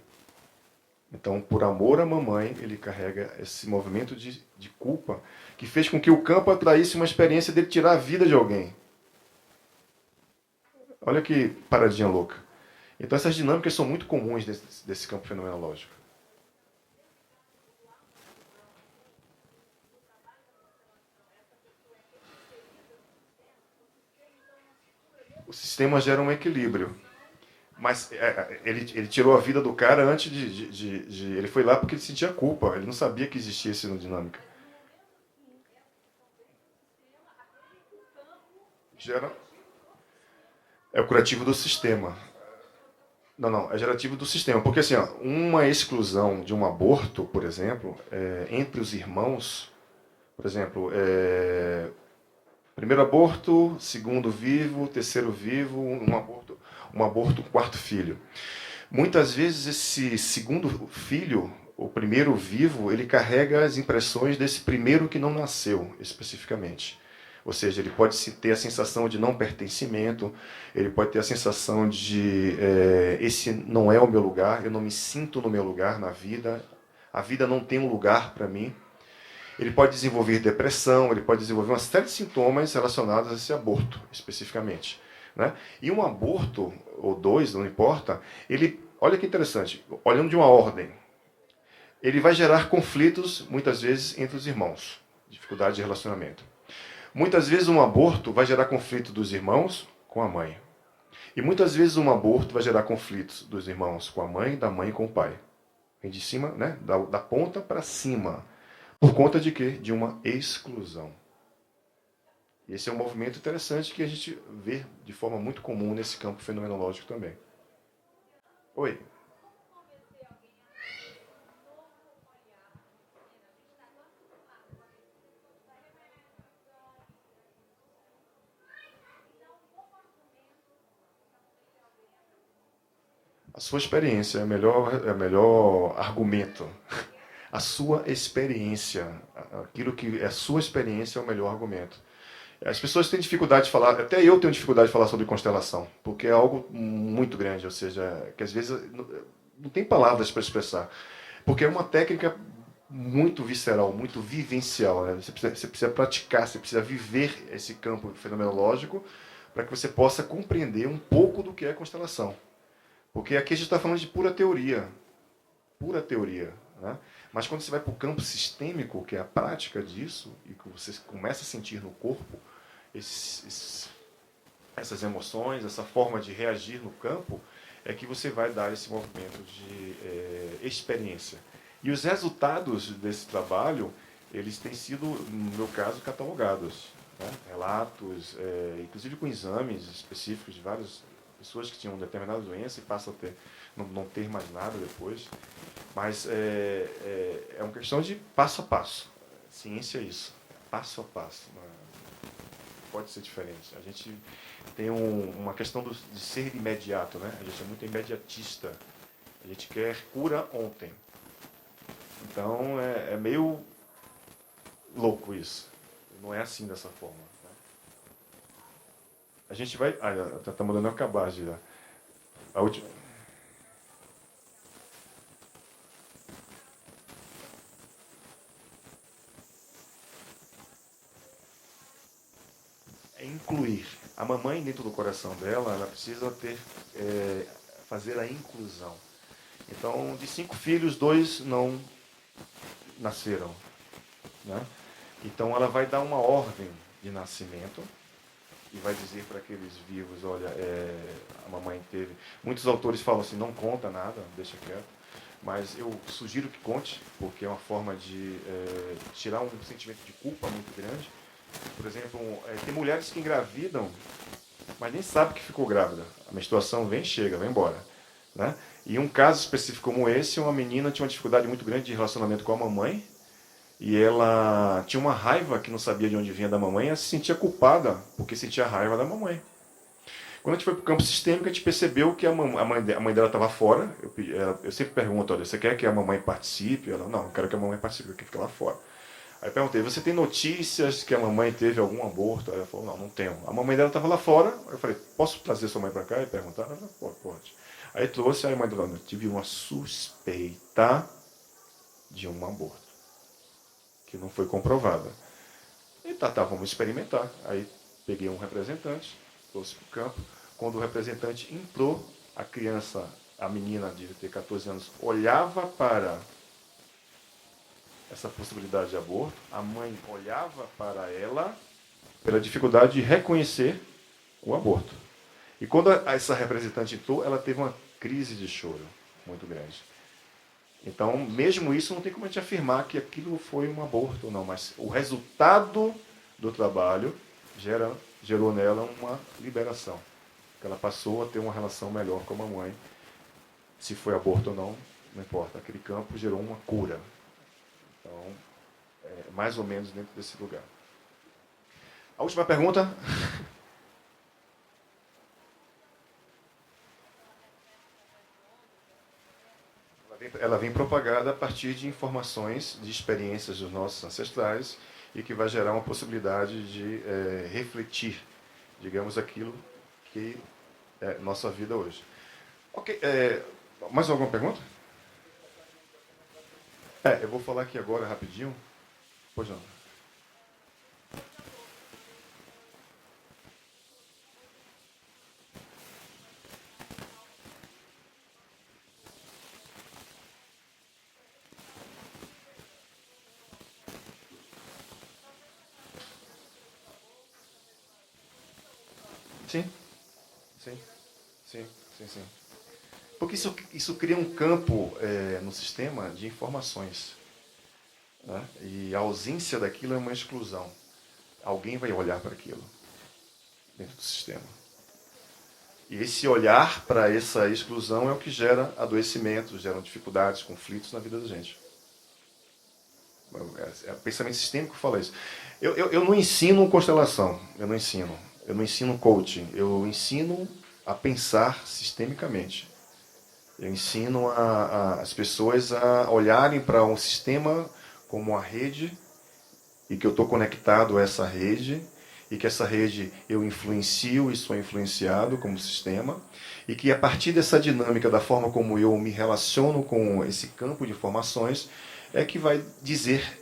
Então, por amor à mamãe, ele carrega esse movimento de culpa que fez com que o campo atraísse uma experiência dele tirar a vida de alguém. Olha que paradinha louca. Então, essas dinâmicas são muito comuns desse campo fenomenológico. O sistema gera um equilíbrio. Mas ele tirou a vida do cara antes ele foi lá porque ele sentia culpa. Ele não sabia que existia essa dinâmica. É o curativo do sistema. Não, é gerativo do sistema. Porque assim, ó, uma exclusão de um aborto, por exemplo, entre os irmãos, por exemplo, primeiro aborto, segundo vivo, terceiro vivo, um aborto, quarto filho. Muitas vezes esse segundo filho, o primeiro vivo, ele carrega as impressões desse primeiro que não nasceu, especificamente. Ou seja, ele pode ter a sensação de não pertencimento, ele pode ter a sensação de esse não é o meu lugar, eu não me sinto no meu lugar na vida, a vida não tem um lugar para mim. Ele pode desenvolver depressão, ele pode desenvolver uma série de sintomas relacionados a esse aborto, especificamente. Né? E um aborto, ou dois, não importa, olha que interessante, olhando de uma ordem, ele vai gerar conflitos, muitas vezes, entre os irmãos, dificuldade de relacionamento. Muitas vezes um aborto vai gerar conflito dos irmãos com a mãe. E muitas vezes um aborto vai gerar conflitos dos irmãos com a mãe, da mãe com o pai. Vem de cima, né? da ponta para cima. Por conta de quê? De uma exclusão. E esse é um movimento interessante que a gente vê de forma muito comum nesse campo fenomenológico também. Oi. A sua experiência é o melhor argumento. A sua experiência, aquilo que é a sua experiência é o melhor argumento. As pessoas têm dificuldade de falar, até eu tenho dificuldade de falar sobre constelação, porque é algo muito grande, ou seja, que às vezes não tem palavras para expressar. Porque é uma técnica muito visceral, muito vivencial. Né? Você precisa praticar, você precisa viver esse campo fenomenológico para que você possa compreender um pouco do que é constelação. Porque aqui a gente está falando de pura teoria. Pura teoria. Né? Mas quando você vai para o campo sistêmico, que é a prática disso, e que você começa a sentir no corpo essas emoções, essa forma de reagir no campo, é que você vai dar esse movimento de experiência. E os resultados desse trabalho, eles têm sido, no meu caso, catalogados. Né? Relatos, inclusive com exames específicos de várias pessoas que tinham determinada doença e passam a não ter mais nada depois. Mas é uma questão de passo a passo. Ciência é isso, passo a passo. Pode ser diferente. A gente tem uma questão de ser imediato, né? A gente é muito imediatista. A gente quer cura ontem. Então é meio louco isso. Não é assim dessa forma. Né? A gente vai... está mandando eu acabar já. A última... Incluir. A mamãe dentro do coração dela, ela precisa fazer a inclusão. Então, de 5 filhos, 2 não nasceram. Né? Então, ela vai dar uma ordem de nascimento e vai dizer para aqueles vivos, olha, a mamãe teve... Muitos autores falam assim, não conta nada, deixa quieto. Mas eu sugiro que conte, porque é uma forma de tirar um sentimento de culpa muito grande. Por exemplo, tem mulheres que engravidam, mas nem sabe que ficou grávida. A menstruação vem, chega, vai embora. Né? E um caso específico como esse, uma menina tinha uma dificuldade muito grande de relacionamento com a mamãe, e ela tinha uma raiva que não sabia de onde vinha da mamãe, e ela se sentia culpada porque sentia raiva da mamãe. Quando a gente foi para o campo sistêmico, a gente percebeu que a mãe dela estava fora. Eu sempre pergunto, olha, você quer que a mamãe participe? Ela, não quero que a mamãe participe, eu quero ficar lá fora. Aí eu perguntei, você tem notícias que a mamãe teve algum aborto? Aí ela falou, não tenho. A mamãe dela estava lá fora. Eu falei, posso trazer sua mãe para cá e perguntar? Ela falou, pode. Aí trouxe, aí a mãe dela, eu tive uma suspeita de um aborto, que não foi comprovada. E tá, vamos experimentar. Aí peguei um representante, trouxe para o campo. Quando o representante entrou, a criança, a menina de ter 14 anos, olhava para essa possibilidade de aborto, a mãe olhava para ela pela dificuldade de reconhecer o aborto. E quando essa representante entrou, ela teve uma crise de choro muito grande. Então, mesmo isso, não tem como a gente afirmar que aquilo foi um aborto ou não, mas o resultado do trabalho gerou nela uma liberação. Ela passou a ter uma relação melhor com a mamãe. Se foi aborto ou não, não importa. Aquele campo gerou uma cura. Então, é mais ou menos dentro desse lugar. A última pergunta. Ela vem propagada a partir de informações, de experiências dos nossos ancestrais e que vai gerar uma possibilidade de refletir, digamos, aquilo que é nossa vida hoje. Ok, mais alguma pergunta? Eu vou falar aqui agora rapidinho. Pois não. Sim. Porque isso cria um campo no sistema de informações. Né? E a ausência daquilo é uma exclusão. Alguém vai olhar para aquilo dentro do sistema. E esse olhar para essa exclusão é o que gera adoecimentos, gera dificuldades, conflitos na vida da gente. É o pensamento sistêmico que fala isso. Eu não ensino constelação, eu não ensino coaching, eu ensino a pensar sistemicamente. Eu ensino as pessoas a olharem para um sistema como uma rede e que eu estou conectado a essa rede e que essa rede eu influencio e sou influenciado como sistema e que a partir dessa dinâmica, da forma como eu me relaciono com esse campo de informações, é que vai dizer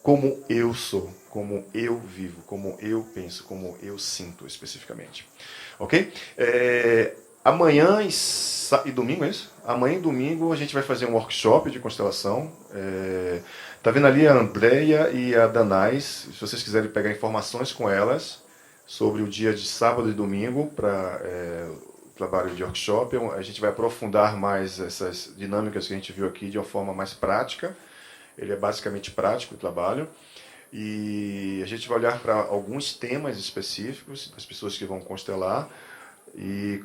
como eu sou, como eu vivo, como eu penso, como eu sinto especificamente. Ok? Amanhã e domingo, é isso? Amanhã e domingo a gente vai fazer um workshop de constelação. Tá vendo ali a Andrea e a Danais, se vocês quiserem pegar informações com elas sobre o dia de sábado e domingo para o trabalho de workshop, a gente vai aprofundar mais essas dinâmicas que a gente viu aqui de uma forma mais prática. Ele é basicamente prático o trabalho. E a gente vai olhar para alguns temas específicos das pessoas que vão constelar e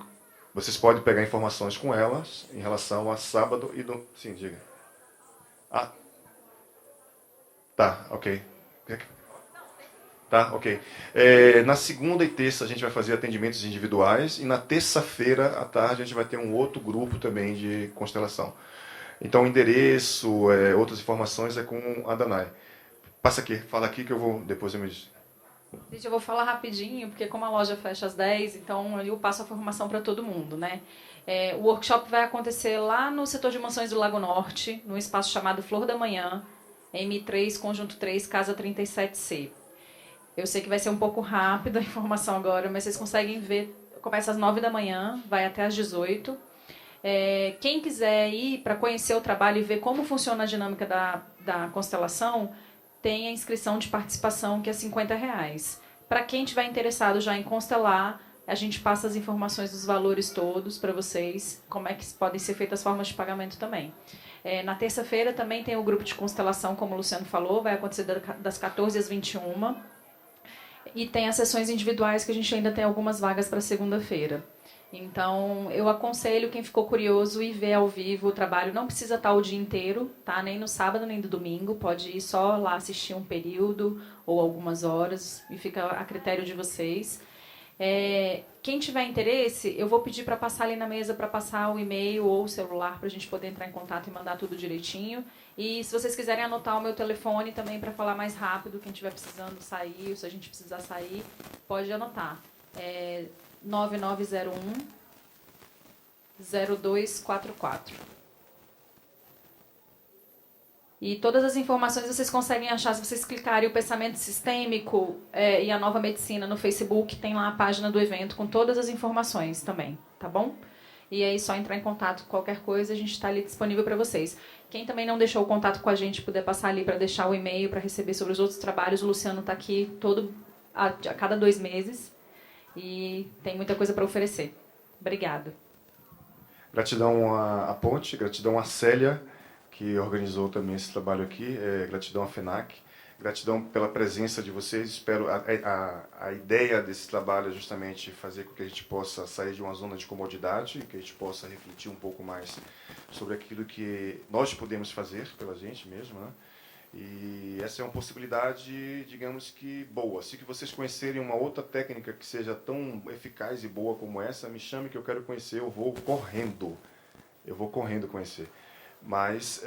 vocês podem pegar informações com elas em relação a sábado e domingo. Sim, diga. Tá, ok. Tá, ok. Na segunda e terça a gente vai fazer atendimentos individuais e na terça-feira à tarde a gente vai ter um outro grupo também de constelação. Então o endereço, outras informações é com a Danai. Passa aqui, fala aqui que depois eu me... Gente, eu vou falar rapidinho, porque como a loja fecha às 10, então eu passo a formação para todo mundo, né? O workshop vai acontecer lá no setor de mansões do Lago Norte, num espaço chamado Flor da Manhã, M3, Conjunto 3, Casa 37C. Eu sei que vai ser um pouco rápido a informação agora, mas vocês conseguem ver, começa às 9 da manhã, vai até às 18. Quem quiser ir para conhecer o trabalho e ver como funciona a dinâmica da constelação, tem a inscrição de participação, que é R$50. Para quem estiver interessado já em constelar, a gente passa as informações dos valores todos para vocês, como é que podem ser feitas as formas de pagamento também. Na terça-feira também tem o grupo de constelação, como o Luciano falou, vai acontecer das 14 às 21. E tem as sessões individuais, que a gente ainda tem algumas vagas para segunda-feira. Então, eu aconselho quem ficou curioso ir ver ao vivo o trabalho. Não precisa estar o dia inteiro, tá? Nem no sábado, nem no domingo. Pode ir só lá assistir um período ou algumas horas. E fica a critério de vocês. Quem tiver interesse, eu vou pedir para passar ali na mesa, para passar o e-mail ou o celular, para a gente poder entrar em contato e mandar tudo direitinho. E se vocês quiserem anotar o meu telefone também para falar mais rápido, quem estiver precisando sair, ou se a gente precisar sair, pode anotar. 9901 0244. E todas as informações vocês conseguem achar se vocês clicarem o Pensamento Sistêmico e a Nova Medicina no Facebook, tem lá a página do evento com todas as informações também, tá bom? E aí só entrar em contato com qualquer coisa, a gente está ali disponível para vocês. Quem também não deixou o contato com a gente, puder passar ali para deixar o e-mail para receber sobre os outros trabalhos, o Luciano está aqui a cada 2 meses. E tem muita coisa para oferecer. Obrigado. Gratidão à Ponte, gratidão à Célia, que organizou também esse trabalho aqui, gratidão à FENAC, gratidão pela presença de vocês. Espero a ideia desse trabalho é justamente fazer com que a gente possa sair de uma zona de comodidade, que a gente possa refletir um pouco mais sobre aquilo que nós podemos fazer pela gente mesmo, né? E essa é uma possibilidade, digamos que boa. Se que vocês conhecerem uma outra técnica que seja tão eficaz e boa como essa, me chame que eu quero conhecer, eu vou correndo conhecer. Mas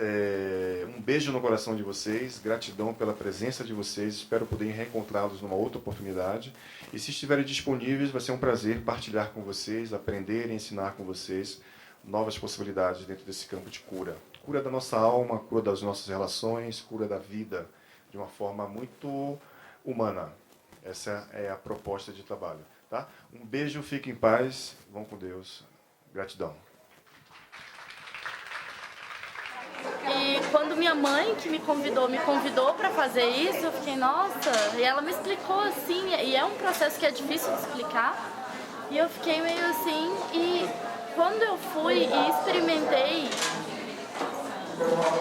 um beijo no coração de vocês, gratidão pela presença de vocês, espero poder reencontrá-los numa outra oportunidade. E se estiverem disponíveis, vai ser um prazer partilhar com vocês, aprender e ensinar com vocês novas possibilidades dentro desse campo de cura. Cura da nossa alma, cura das nossas relações, cura da vida, de uma forma muito humana. Essa é a proposta de trabalho. Tá? Um beijo, fiquem em paz, vão com Deus. Gratidão. E quando minha mãe que me convidou para fazer isso, eu fiquei, nossa, e ela me explicou assim, e é um processo que é difícil de explicar, e eu fiquei meio assim, e quando eu fui e experimentei,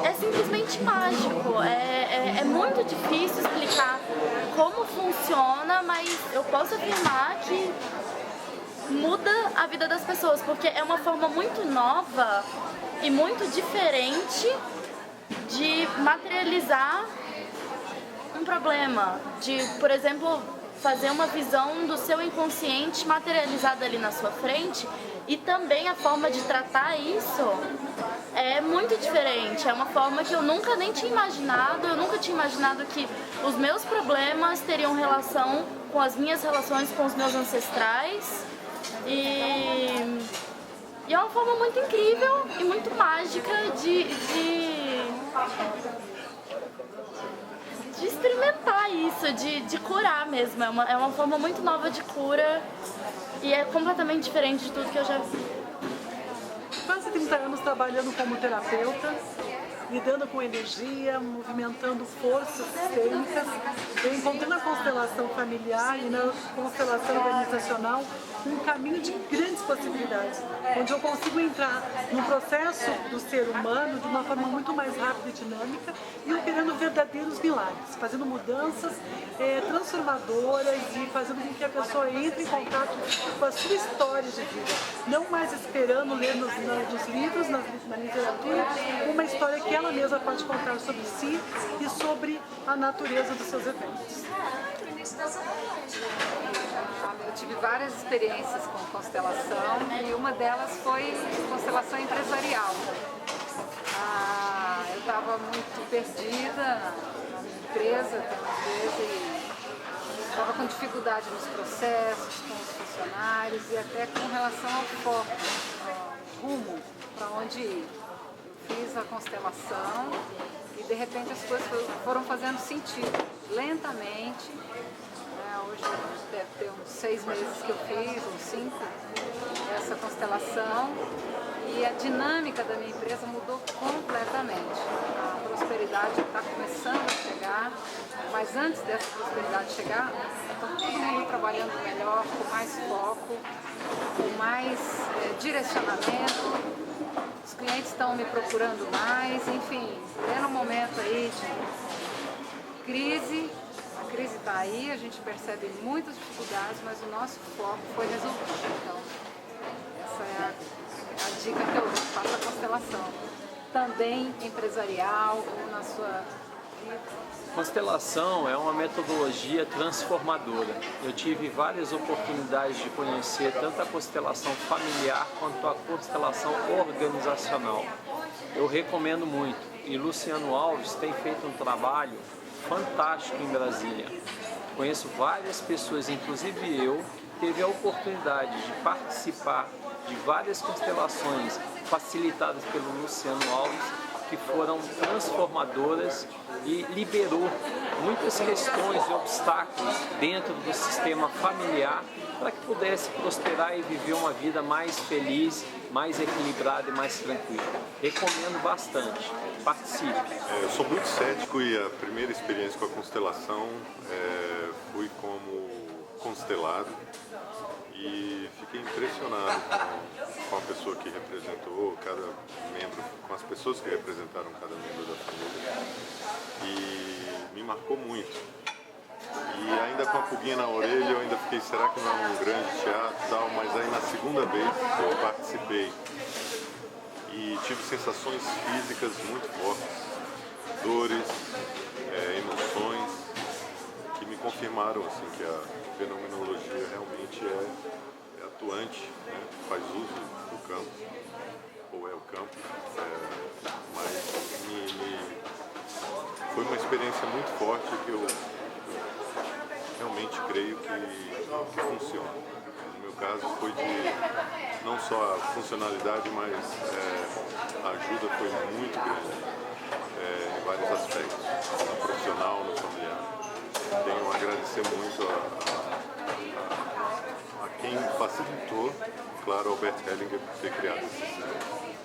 é simplesmente mágico, é muito difícil explicar como funciona, mas eu posso afirmar que muda a vida das pessoas, porque é uma forma muito nova e muito diferente de materializar um problema, de, por exemplo, fazer uma visão do seu inconsciente materializada ali na sua frente, e também a forma de tratar isso é muito diferente, é uma forma que eu nunca nem tinha imaginado, eu nunca tinha imaginado que os meus problemas teriam relação com as minhas relações com os meus ancestrais, e é uma forma muito incrível e muito mágica de experimentar isso, de curar mesmo. É uma forma muito nova de cura e é completamente diferente de tudo que eu já vi. Quase 30 anos trabalhando como terapeuta, lidando com energia, movimentando forças sistêmicas. Eu encontrei na constelação familiar e na constelação organizacional um caminho de grandes possibilidades, onde eu consigo entrar no processo do ser humano de uma forma muito mais rápida e dinâmica e operando verdadeiros milagres, fazendo mudanças transformadoras e fazendo com que a pessoa entre em contato com a sua história de vida, não mais esperando ler nos livros, na literatura, uma história que ela mesma pode contar sobre si e sobre a natureza dos seus eventos. Eu tive várias experiências com constelação e uma delas foi constelação empresarial. Eu estava muito perdida na minha empresa, e estava com dificuldade nos processos, com os funcionários e até com relação ao foco, ao rumo para onde ir. Eu fiz a constelação e de repente as coisas foram fazendo sentido, lentamente. Hoje deve ter uns 6 meses que eu fiz, uns 5, essa constelação, e a dinâmica da minha empresa mudou completamente. A prosperidade está começando a chegar, mas antes dessa prosperidade chegar, está todo mundo trabalhando melhor, com mais foco, com mais direcionamento, os clientes estão me procurando mais, enfim, é um momento aí de crise. A crise está aí, a gente percebe muitas dificuldades, mas o nosso foco foi resolvido. Então, essa é a dica que eu dou, faça a constelação. Também empresarial ou na sua vida. Constelação é uma metodologia transformadora. Eu tive várias oportunidades de conhecer tanto a constelação familiar quanto a constelação organizacional. Eu recomendo muito. E Luciano Alves tem feito um trabalho fantástico em Brasília. Conheço várias pessoas, inclusive eu, que teve a oportunidade de participar de várias constelações facilitadas pelo Luciano Alves, que foram transformadoras e liberou muitas questões e obstáculos dentro do sistema familiar para que pudesse prosperar e viver uma vida mais feliz, mais equilibrada e mais tranquila. Recomendo bastante. Participe. Eu sou muito cético e a primeira experiência com a constelação fui como constelado e fiquei impressionado com a pessoa que representou cada membro, com as pessoas que representaram cada membro da família, e me marcou muito. E ainda com a pulguinha na orelha, eu ainda fiquei, será que não é um grande teatro e tal? Mas aí na segunda vez eu participei e tive sensações físicas muito fortes, dores, emoções, que me confirmaram assim, que a fenomenologia realmente é atuante, né? Faz uso do campo, ou é o campo, mas foi uma experiência muito forte que eu realmente creio que funciona. No meu caso foi de não só a funcionalidade, mas a ajuda foi muito grande em vários aspectos, no profissional, no familiar. Tenho a agradecer muito a quem facilitou, claro, Albert Hellinger por ter criado esse sistema.